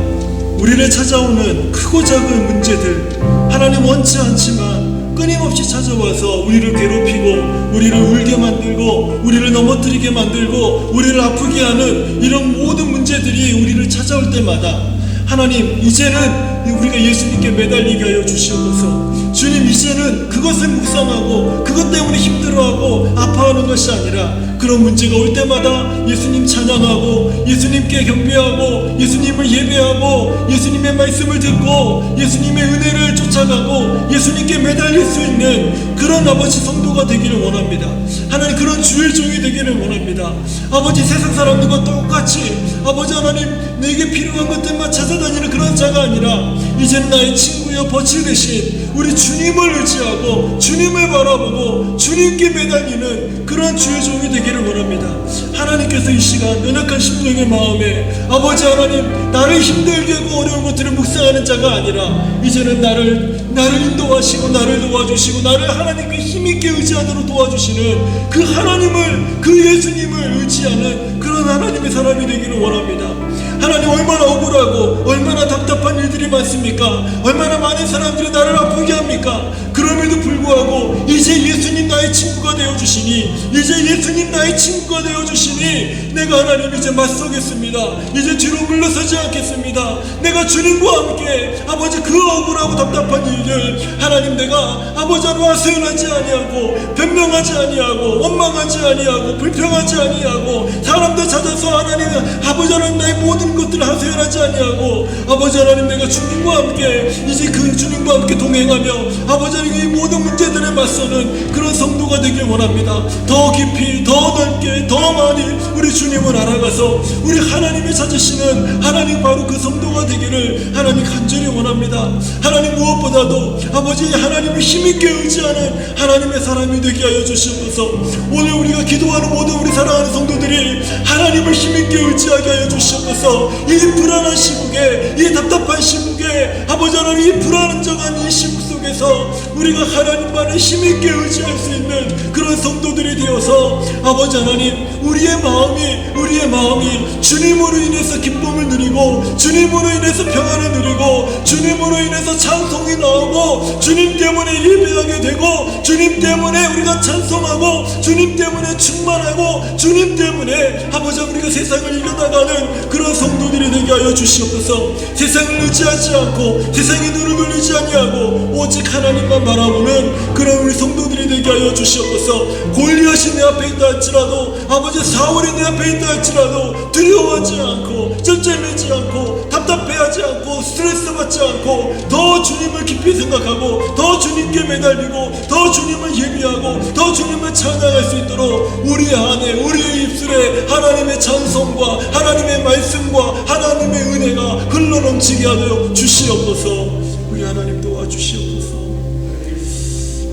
우리를 찾아오는 크고 작은 문제들, 하나님 원치 않지만 끊임없이 찾아와서 우리를 괴롭히고 우리를 울게 만들고 우리를 넘어뜨리게 만들고 우리를 아프게 하는 이런 모든 문제들이 우리를 찾아올 때마다 하나님, 이제는 우리가 예수님께 매달리게 하여 주시옵소서. 주님, 이제는 그것을 묵상하고 그것 때문에 힘들어하고 아파하는 것이 아니라 그런 문제가 올 때마다 예수님 찬양하고 예수님께 경배하고 예수님을 예배하고 예수님의 말씀을 듣고 예수님의 은혜를 쫓아가고 예수님께 매달릴 수 있는 그런 아버지 성도가 되기를 원합니다. 하나님, 그런 주의 종이 되기를 원합니다. 아버지, 세상 사람들과 똑같이 아버지 하나님, 내게 필요한 것들만 찾아다니는 그런 자가 아니라 이제는 나의 친구여 버칠 대신 우리 주님을 의지하고 주님을 바라보고 주님께 매달리는 그런 주의 종이 되기를 원합니다. 하나님께서 이 시간 연약한 심령의 마음에 아버지 하나님, 나를 힘들게 하고 어려운 것들을 묵상하는 자가 아니라 이제는 나를 인도하시고 나를 도와주시고 나를 하나님께 힘있게 의지하도록 도와주시는 그 하나님을, 그 예수님을 의지하는 그런 하나님의 사람이 되기를 원합니다. 하나님, 얼마나 억울하고 얼마나 답답한 일들이 많습니까? 얼마나 많은 사람들이 나를 아프게 합니까? 그럼에도 불구하고 이제 예수님 나의 친구가 되어주시니, 이제 예수님 나의 친구가 되어주시니 내가 하나님 이제 맞서겠습니다. 이제 뒤로 물러서지 않겠습니다. 내가 주님과 함께 아버지 그 억울하고 답답한 일들 하나님, 내가 아버지 하나님 하소연하지 아니하고 변명하지 아니하고 원망하지 아니하고 불평하지 아니하고 사람들 찾아서 하나님 아버지 하나님 나의 모든 것들을 하소연하지 아니하고 아버지 하나님, 내가 주님과 함께 이제 그 주님과 함께 동행하며 아버지 하나님 이 모든 문제들에 맞서는 그런 성도가 되길 원합니다. 더 깊이 더 넓게 더 많이 우리 주님을 알아가서 우리 하나님이 찾으시는 하나님, 바로 그 성도가 되기를 하나님 간절히 원합니다. 하나님, 무엇보다도 아버지 하나님을 힘있게 의지하는 하나님의 사람이 되게 하여 주시옵소서. 오늘 우리가 기도하는 모든 우리 사랑하는 성도들이 하나님을 힘있게 의지하게 하여 주시옵소서. 이 불안한 시국에, 이 답답한 시국에 아버지 하나님, 이 불안정한 이 시국 속에서 우리가 하나님만을 힘있게 의지할 수 있는 그런 성도들이 되어서 아버지 하나님, 우리의 마음이 주님으로 인해서 기쁨을 누리고 주님으로 인해서 평안을 누리고 주님으로 인해서 찬송이 나오고 주님 때문에 예배하게 되고 주님 때문에 우리가 찬송하고 주님 때문에 충만하고 주님 때문에 아버지, 우리가 세상을 이겨나가는 그런 성도들이 되게 하여 주시옵소서. 세상을 의지하지 않고 세상의 눈을 돌리지 아니하고 오직 하나님만 바라보는 그런 우리 성도들이 되게 하여 주시옵소서. 골리앗이 내 앞에 있다 할지라도 아버지, 사울이 내 앞에 있다 할지라도 두려워하지 않고 쩔쩔매지 않고 답답해하지 않고 스트레스 받지 않고 더 주님을 깊이 생각하고 더 주님께 매달리고 더 주님을 예비하고 더 주님을 찬양할 수 있도록 우리 안에, 우리의 입술에 하나님의 찬송과 하나님의 말씀과 하나님의 은혜가 흘러넘치게 하여 주시옵소서. 우리 하나님 도와주시옵소서.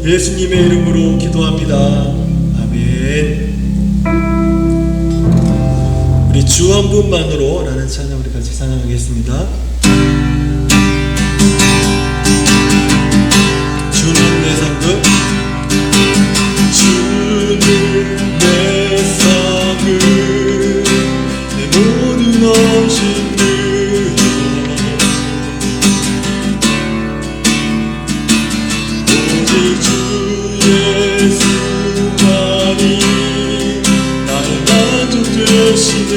예수님의 이름으로 기도합니다. 아멘. 우리 주 한 분만으로 라는 찬양 우리 같이 찬양하겠습니다. 주는 내 상급, 주는 내 상급, 내 모든 헌신을 오직 주 예수만이 나의 만족 되시네.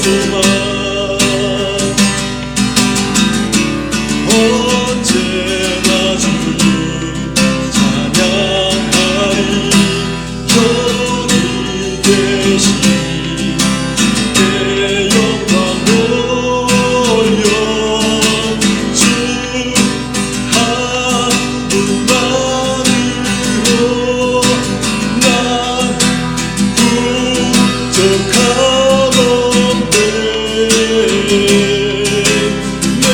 소망 언제나 주를 찬양하리 여기 계신 내 영광 올려 주 한 분만으로 난 부족함없네 내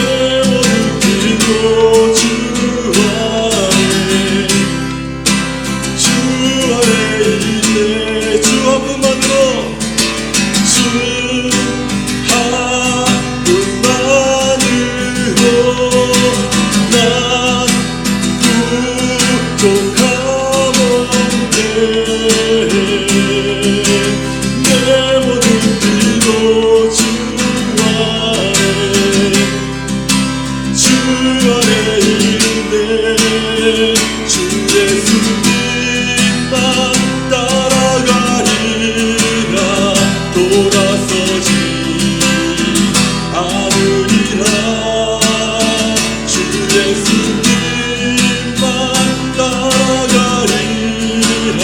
모든 기도 주 안에 있네 주 한 분만으로 주 한 분만으로 난 부족함없네 내 모든 기도 주 안에 있네 주 예수님만 따라가리라 돌아서지 않으리라 주 예수님만 따라가리라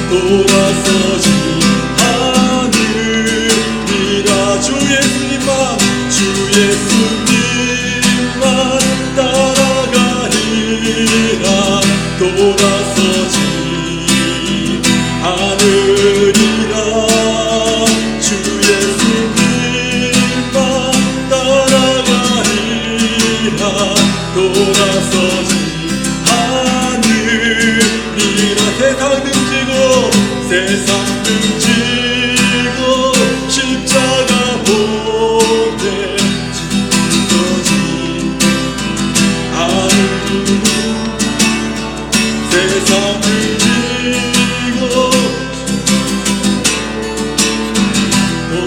돌아서지 않으리라 주 예수님만 따라가리라 돌아서지 않으리라 주 예수님만 따라가리라 돌아서지 않으리라 세상 등지고 십자가 보내 죽어지 않으리라 세상 등지고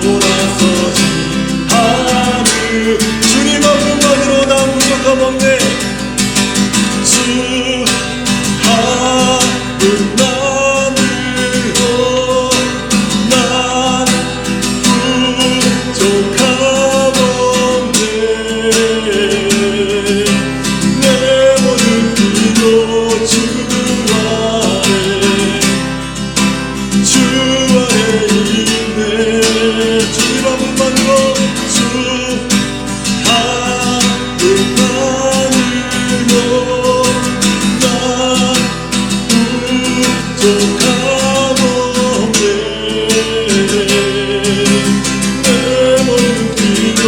돌아서지 않으리라 주님 한 분만으로 난 부족함없네 주 한 분만으로 난 부족함없네 내 모든 기도 주 안에 있네 주님 한 분만으로 주 한 분만으로 난 부족함없네 내 모든 기도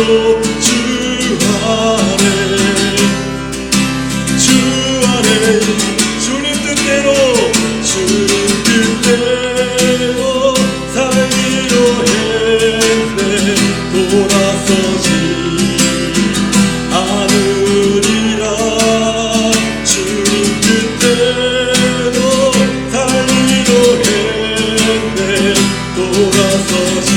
주 안에 주님 뜻대로 살기로 했네 돌아서지 않으리라 주님 뜻대로 살기로 했네 돌아서지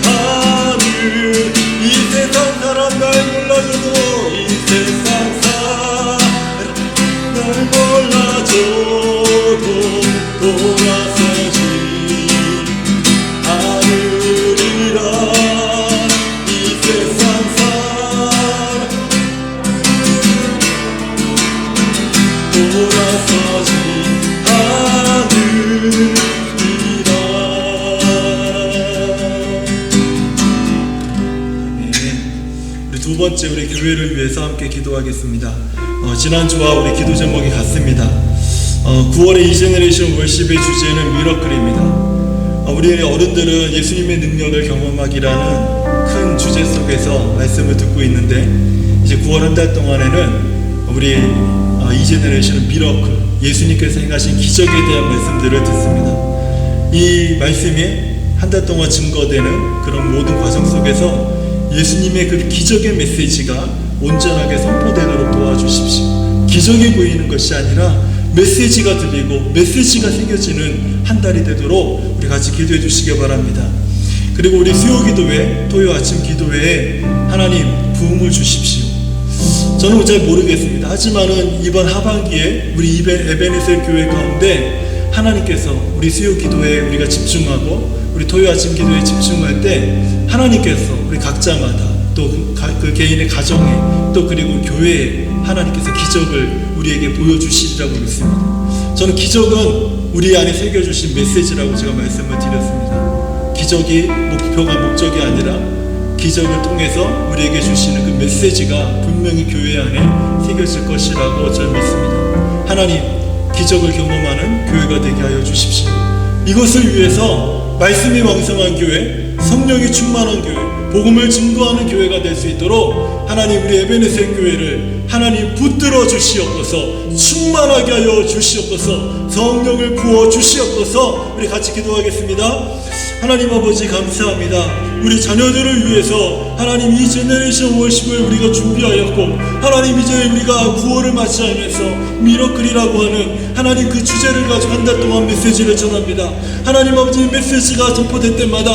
않으리라 이 세상 사람 날 몰라줘도 이 세상 사람 날 몰라줘도 돌아서지 않으리라 이 세상 사람 돌아서지 않으리라 아멘. 우리 두 번째 우리 교회를 위해서 함께 기도하겠습니다. 지난주와 우리 기도 제목이 같습니다. 9월의 이제네레이션 월십의 주제는 미러클입니다. 우리 어른들은 예수님의 능력을 경험하기라는 큰 주제 속에서 말씀을 듣고 있는데 이제 9월 한 달 동안에는 우리 이제네레이션은 미러클 예수님께서 행하신 기적에 대한 말씀들을 듣습니다. 이 말씀이 한 달 동안 증거되는 그런 모든 과정 속에서 예수님의 그 기적의 메시지가 온전하게 선포되도록 도와주십시오. 기적이 보이는 것이 아니라 메시지가 들리고 메시지가 새겨지는 한 달이 되도록 우리 같이 기도해 주시기 바랍니다. 그리고 우리 수요기도회, 토요 아침 기도회에 하나님 부흥을 주십시오. 저는 잘 모르겠습니다. 하지만은 이번 하반기에 우리 에베네셀 교회 가운데 하나님께서 우리 수요기도회에 우리가 집중하고 우리 토요 아침 기도에 집중할 때 하나님께서 우리 각자마다 또 그 개인의 가정에 또 그리고 교회에 하나님께서 기적을 우리에게 보여주시리라고 믿습니다. 저는 기적은 우리 안에 새겨주신 메시지라고 제가 말씀을 드렸습니다. 기적이 목적이 아니라 기적을 통해서 우리에게 주시는 그 메시지가 분명히 교회 안에 새겨질 것이라고 저는 믿습니다. 하나님, 기적을 경험하는 교회가 되게 하여 주십시오. 이것을 위해서 말씀이 왕성한 교회, 성령이 충만한 교회, 복음을 증거하는 교회가 될 수 있도록 하나님, 우리 에베네셀 교회를 하나님 붙들어 주시옵소서, 충만하게 하여 주시옵소서, 성령을 부어 주시옵소서. 우리 같이 기도하겠습니다. 하나님 아버지, 감사합니다. 우리 자녀들을 위해서 하나님 이 제너레이션 월십을 우리가 준비하였고, 하나님 이제 우리가 9월을 맞이하면서 미러클이라고 하는 하나님 그 주제를 가지고 한 달 동안 메시지를 전합니다. 하나님 아버지, 메시지가 전포될 때마다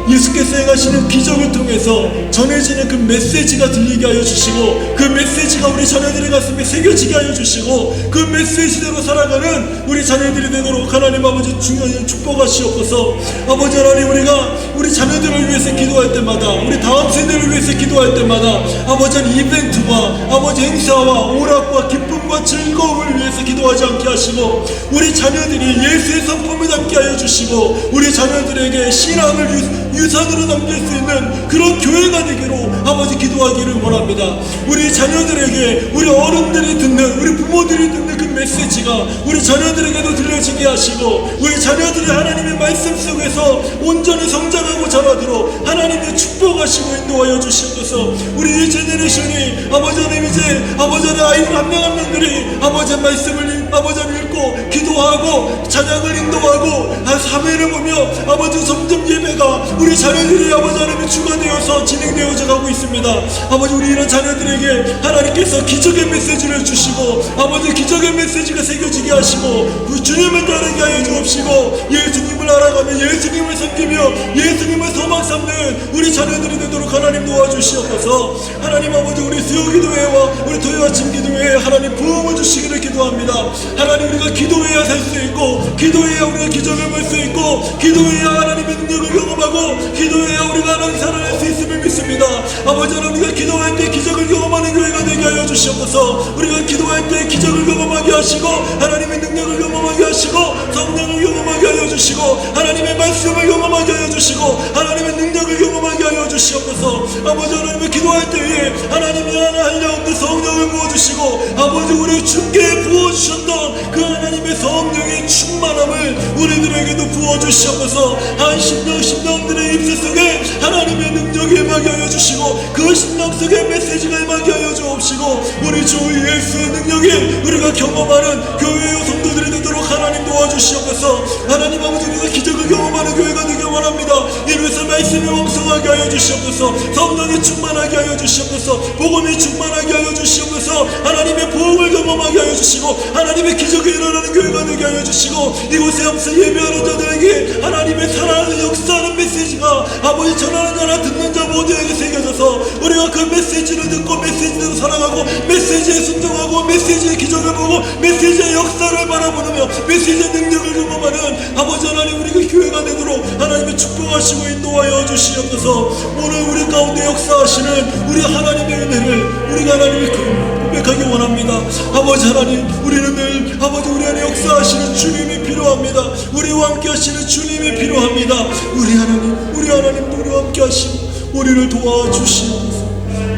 예수께서 행하시는 기적을 통해서 전해지는 그 메시지가 들리게 하여 주시고, 그 메시지가 우리 자녀들의 가슴에 새겨지게 하여 주시고, 그 메시지대로 살아가는 우리 자녀들이 되도록 하나님 아버지 중요한 축복하시옵소서. 아버지 하나님, 우리가 우리 자녀들을 위해서 기도할 때마다, 우리 다음 세대를 위해서 기도할 때마다 아버지 이벤트와 아버지 행사와 오락과 기쁨과 즐거움을 위해서 기도하지 않게 하시고, 우리 자녀들이 예수의 성품을 담게 하여 주시고, 우리 자녀들에게 신앙을 유산으로 남길 수 있는 그런 교회가 되기로 아버지 기도하기를 원합니다. 우리 자녀들에게, 우리 어른들이 듣는, 우리 부모들이 듣는 그 메시지가 우리 자녀들에게도 들려지게 하시고, 우리 자녀들이 하나님의 말씀 속에서 온전히 성장하고 자라도록 하나님의 축복하시고 인도하여 주시옵소서. 우리 이 제너레이션이 아버지 하나님, 이제 아버지 하나님 아이들 한 명 한 명들이 아버지의 말씀을 아버지 하나님 읽고 기도하고 찬양을 인도하고 사회를 보며 아버지 점점 예배가 우리 자녀들이 아버지 하나님의 주가 되어서 진행되어져 가고 있습니다. 아버지, 우리 이런 자녀들에게 하나님께서 기적의 메시지를 주시고, 아버지 기적의 메시지가 새겨지게 하시고, 그 주님을 따르게 하여 주옵시고, 예수님을 알아가며 예수님을 섬기며 예수님을 소망 삼는 우리 자녀들이 되도록 하나님 도와주시옵소서. 하나님 아버지, 우리 수요기도회와 우리 토요아침 기도회에 하나님 부흥을 주시기를 기도합니다. 하나님, 우리가 기도해야 살 수 있고, 기도해야 우리가 기적을 볼 수 있고, 기도해야 하나님의 능력을 경험하고, 기도해야 우리가 하나님 살아날 수 있음을 믿습니다. 아버지 하나님, 우리가 기도할 때 기적을 경험하는 교회가 되게 하여 주시옵소서. 우리가 기도할 때 기적을 경험하게 하시고, 하나님의 능력을 경험하게 하시고, 성령을 경험하게 하여 주시고, 하나님의 말씀을 경험하게 하여 주시고, 하나님의 능력을 경험하게 하여 주시옵소서. 아버지 하나님의 기도할 때에 하나님이 하나 한량없는 성령을 부어주시고, 아버지 우리 주께 부어주셨던 그 하나님의 성령의 충만함을 우리들에게도 부어주시옵소서. 한 심령들의 입술 속에 하나님의 능력이 임하게 하여 주시고, 그 심령 속에 메시지가 임하게 하여 주옵시고, 우리 주 예수의 능력이 우리가 경험하는 교회의 성도들이 되도록 하나님 도와주시옵소서. 하나님 아버지, 우리가 기적을 경험하는 교회가 되길 원합니다. 이로써 말씀이 왕성하게 하여 주시옵소서. 성령이 충만하게 하여 주시옵소서. 복음이 충만하게 하여 주시옵소서. 하나님의 보응을 경험하게 하여 주시고, 하나님의 기적이 일어나는 교회가 되게 하여 주시고, 이곳에 앞서 예배하는 자들에게 하나님의 살아나는 역사하는 메시지가 아버지 전하는 자나 듣는 자 모두에게 새겨져서 우리가 그 메시지를 듣고 메시지대로 살아가고, 메시지에 순종하고, 메시지의 기적을 보고, 메시지의 역사를 바라보며 메시지의 능력을 경험하는 아버지 하나님, 우리가 교회가 되도록 하나님의 축복하시고 인도하여 주시옵소서. 오늘 우리 가운데 역사하시는 우리 하나님의 은혜를 우리가 하나님의 고백하기 원합니다. 아버지 하나님, 우리는 늘 아버지 우리 안에 역사하시는 주님이 필요합니다. 우리와 함께 하시는 주님이 필요합니다. 우리 하나님 우리와 함께 하시고 우리를 도와주시옵소서.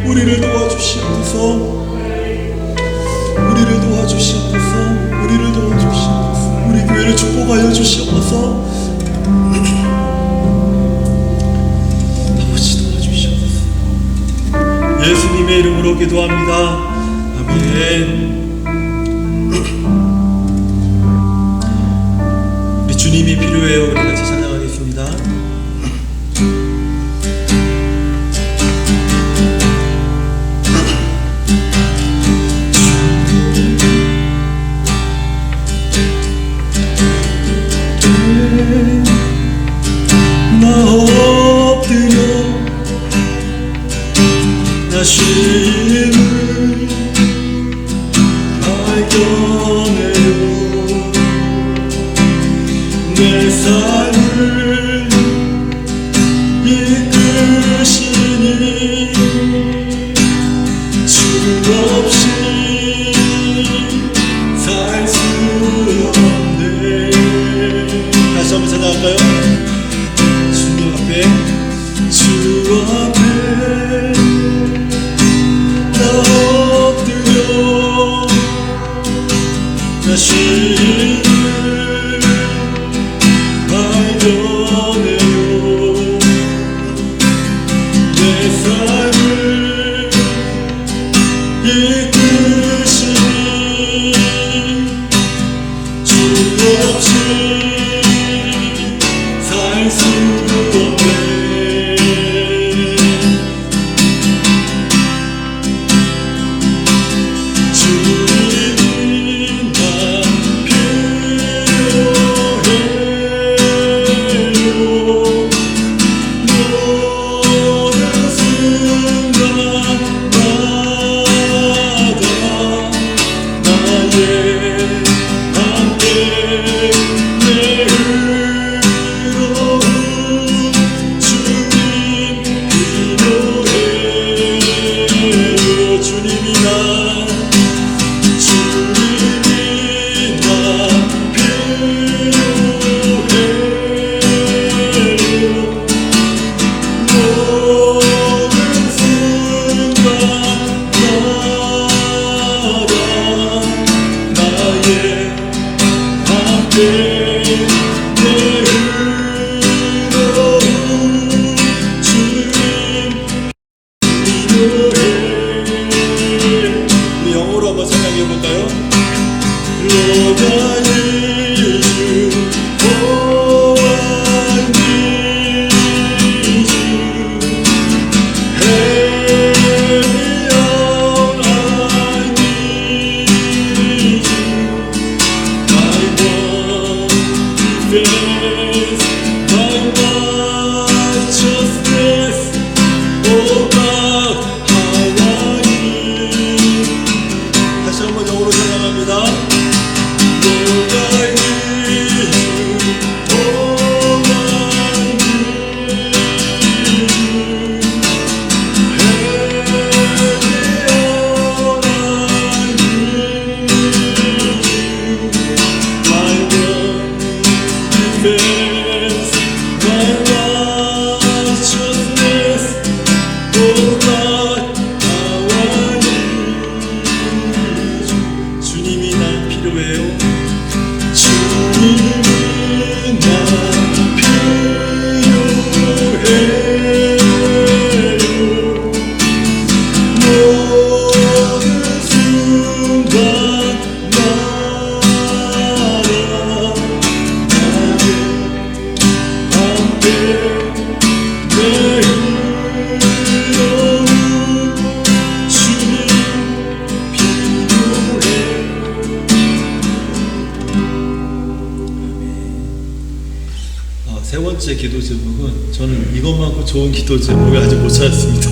우리를 도와주시옵소서. 우리를 도와주시옵소서. 우리를 도와주시옵소서. 우리 교회를 축복하여 주시옵소서. 아버지 도와주시옵소서. 예수님의 이름으로 기도합니다. 아멘. 우리 주님이 필요해요. 우리 같이 찬양하겠습니다. 나 엎드려 나 쉼을 발견해요. 내 삶을 이끄시니 삶을 이끄시니 주 없이 살 수 없네. 주님이 나 필요해요. 모든 순간마다 나의 함께 내 의로운 주님 필요해요. 주님이 나 우리 영어로 한번 생각해 볼까요? Lord, I need you. Oh, I need you. Help me out, I need you. My one defense, my righteousness. Oh God, how I need. 다시 한번 영어로 생각합니다. Lord, I need you. Oh, I need you. Help me out, I need you. My one defense, my righteousness. Oh God, how I need you. 주님이 나 필요해요. 주님이 나 필요해요. 모든 순간마다 나의 함께 내 의로운 주님 필요해. 세 번째 기도 제목은 저는 이것만큼 좋은 기도 제목을 아직 못 찾았습니다.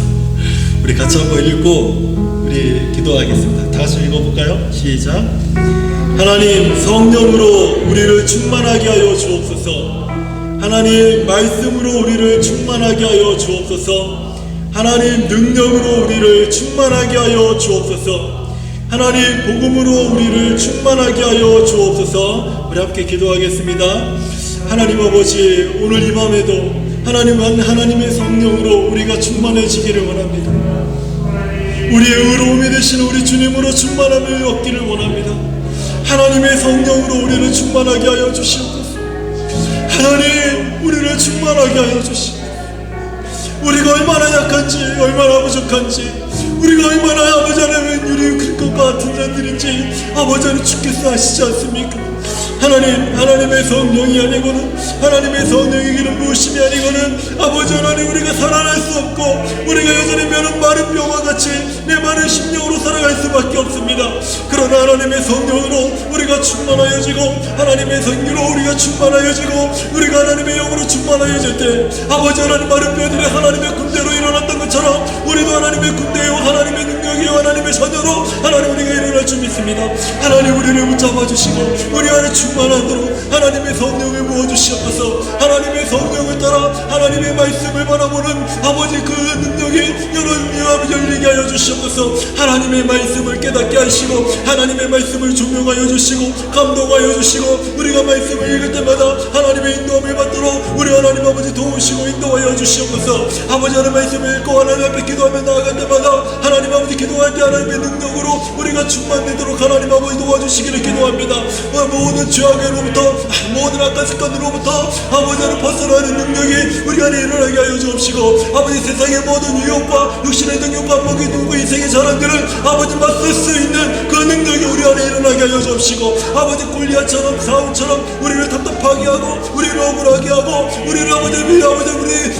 우리 같이 한번 읽고 우리 기도하겠습니다. 다 같이 읽어볼까요? 시작. 하나님, 성령으로 우리를 충만하게 하여 주옵소서. 하나님, 말씀으로 우리를 충만하게 하여 주옵소서. 하나님, 능력으로 우리를 충만하게 하여 주옵소서. 하나님, 복음으로 우리를 충만하게 하여 주옵소서. 우리 함께 기도하겠습니다. 하나님 아버지, 오늘 이 밤에도 하나님의 성령으로 우리가 충만해지기를 원합니다. 우리의 의로움이 되신 우리 주님으로 충만함을 얻기를 원합니다. 하나님의 성령으로 우리를 충만하게 하여 주시옵소서. 하나님, 우리를 충만하게 하여 주시옵소서. 우리가 얼마나 약한지, 얼마나 부족한지, 우리가 얼마나 아버지 하나님의 우리 그것과 같은 자들인지 아버지 하나님 주께서 아시지 않습니까? 하나님의 성령이 아니고는, 하나님의 성령의 길은 무엇임이 아니고는 아버지 하나님, 우리가 살아날 수 없고 우리가 여전히 마른 뼈와 같이 내 마른 심령으로 살아갈 수밖에 없습니다. 그러나 하나님의 성령으로 우리가 충만하여지고, 하나님의 성령으로 우리가 충만하여지고, 우리가 하나님의 영으로 충만하여질 때 아버지 하나님, 마른 뼈들이 하나님의 군대로 일어났던 것처럼 우리도 하나님의 군대요, 하나님의 능력이요, 하나님의 자녀로 하나님 우리가 일어날 줄 믿습니다. 하나님, 우리를 붙잡아 주시고 우리 안에 충만하도록 하나님의 성령을 부어주시옵소서. 하나님의 성령을 따라 하나님의 말씀을 바라보는 아버지 그 능력이 여러 마음이 열리게 하여 주시옵소서. 하나님의 말씀을 깨닫게 하시고 하나님의 말씀을 조명하여 주시고 감동하여 주시고 우리가 말씀을 읽을 때마다 하나님의 인도함을 받도록 우리 하나님 아버지 도우시고 인도하여 주시옵소서. 아버지 하나님 말씀을 읽고 하나님 앞에 기도하며 나아갈 때마다 하나님 아버지 기도할 때 하나님의 능력으로 우리가 충만되도록 하나님 아버지 도와주시기를 기도합니다. 모든 죄악으로부터 모든 악한 습관으로부터 아버지 하나님 벗어나는 능력이 우리 안에 일어나게 하여 주옵시고 아버지 세상의 모든 유혹과 육신의 능력과 먹이 누구 인생의 자랑들을 아버지 맞설 수 있는 그 능력이 우리 안에 일어나게 하여 주옵시고 아버지 골리앗처럼 사울처럼 우리를 답답하게 하고 우리를 억울하게 하고 우리를 아버지 우리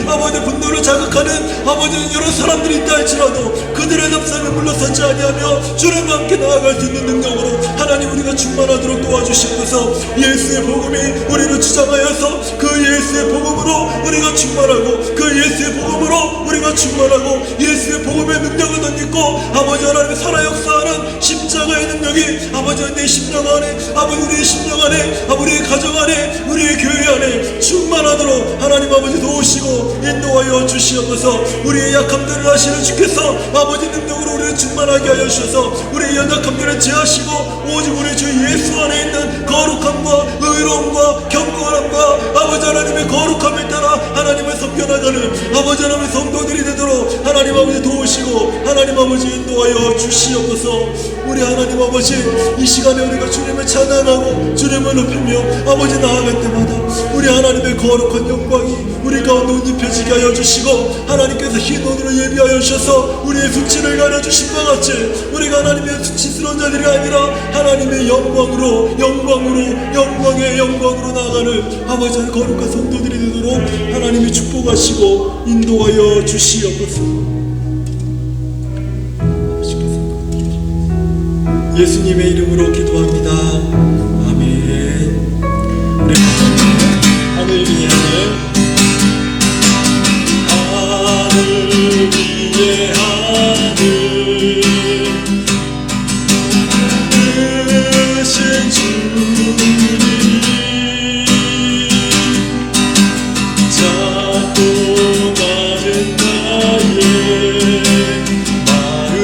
아버지 분노를 자극하는 아버지 여러 사람들이 있다 할지라도 그들의 답사에 물러서지 아니하며 주님과 함께 나아갈 수 있는 능력으로 하나님 우리가 충만하도록 도와주시옵소서. 예수의 복음이 우리를 주장하여서 그 예수의 복음으로 우리가 충만하고 그 예수의 복음으로 우리가 충만하고 예수의 복음의 능력을 덧입고 아버지 하나님의 살아 역사하는 십자가의 능력이 아버지 내 심령 안에 아버지 우리의 심령 안에 우리의 가정 안에 우리의 교회 안에 충만하도록 하나님 아버지 도우시고 인도하여 주시옵소서. 우리의 약함들을 아시는 주께서 아버지 능력으로 우리를 충만하게 하여 주셔서 우리의 연약함들을 제하시고 오직 우리 주 예수 안에 있는 거룩함과 의로움과 경건함과 아버지 하나님의 거룩함을 따라 하나님을 섬겨나가는 아버지 하나님의 성도들이 되도록 하나님 아버지 도우시고 하나님 아버지 인도하여 주시옵소서. 우리 하나님 아버지 이 시간에 우리가 주님을 찬양하고 주님을 높이며 아버지 나아갈 때마다 우리 하나님의 거룩한 영광이 우리 가운데 옷 입혀지게 하여 주시고 하나님께서 흰 옷으로 예비하여 주셔서 우리의 수치를 가려주신 것 같이 우리가 하나님의 수치스러운 자들이 아니라 하나님의 영광으로 영광의 영광으로 나아가는 아버지 거룩한 성도들이 되도록 하나님이 축복하시고 인도하여 주시옵소서. 예수님의 이름으로 기도합니다. 아멘. 우리 하늘 위에 하늘 위에 하늘 크신 주님 찾고 가는 나의 마음을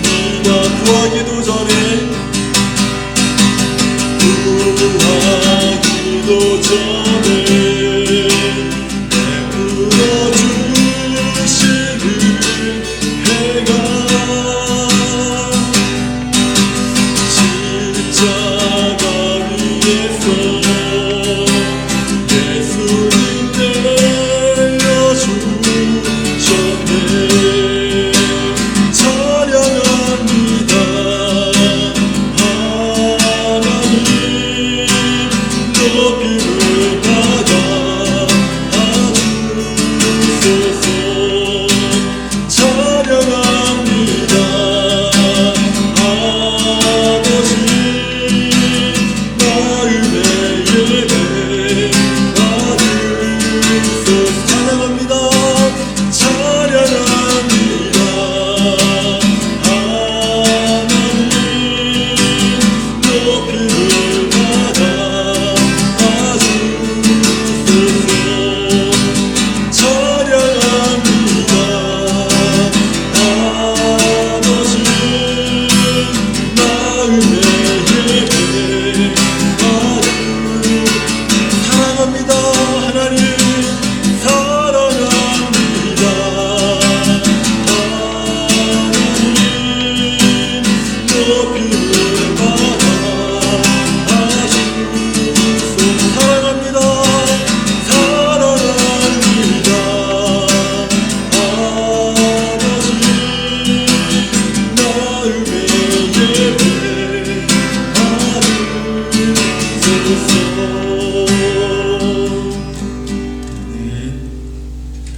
네가 구하기도 전에 베풀어 주시는 해가 십자가 위에서 예수님 내려주셨네. 찬양합니다. 하나님 높임을 받아 주소서. 찬양합니다. 아버지 마음의 예배 받으소서. 찬양합니다. 찬양합니다. 하나님 높임을 받아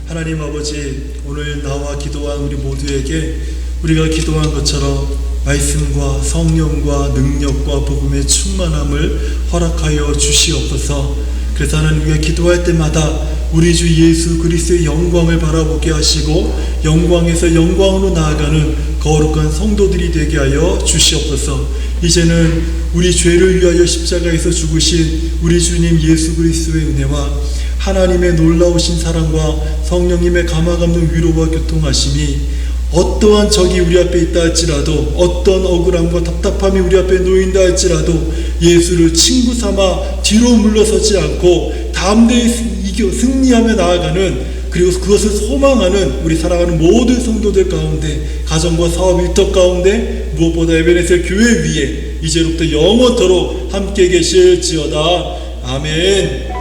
하나님 아버지, 오늘 나와 기도한 우리 모두에게 우리가 기도한 것처럼 말씀과 성령과 능력과 복음의 충만함을 허락하여 주시옵소서. 그래서 하나님, 우리가 기도할 때마다 우리 주 예수 그리스도의 영광을 바라보게 하시고 영광에서 영광으로 나아가는 거룩한 성도들이 되게 하여 주시옵소서. 이제는 우리 죄를 위하여 십자가에서 죽으신 우리 주님 예수 그리스도의 은혜와 하나님의 놀라우신 사랑과 성령님의 감화감동 위로와 교통하심이 어떠한 적이 우리 앞에 있다 할지라도 어떤 억울함과 답답함이 우리 앞에 놓인다 할지라도 예수를 친구 삼아 뒤로 물러서지 않고 담대히 승리하며 나아가는, 그리고 그것을 소망하는 우리 살아가는 모든 성도들 가운데, 가정과 사업 일터 가운데, 무엇보다 에베네셀 교회 위에 이제로부터 영원토록 함께 계실지어다. 아멘.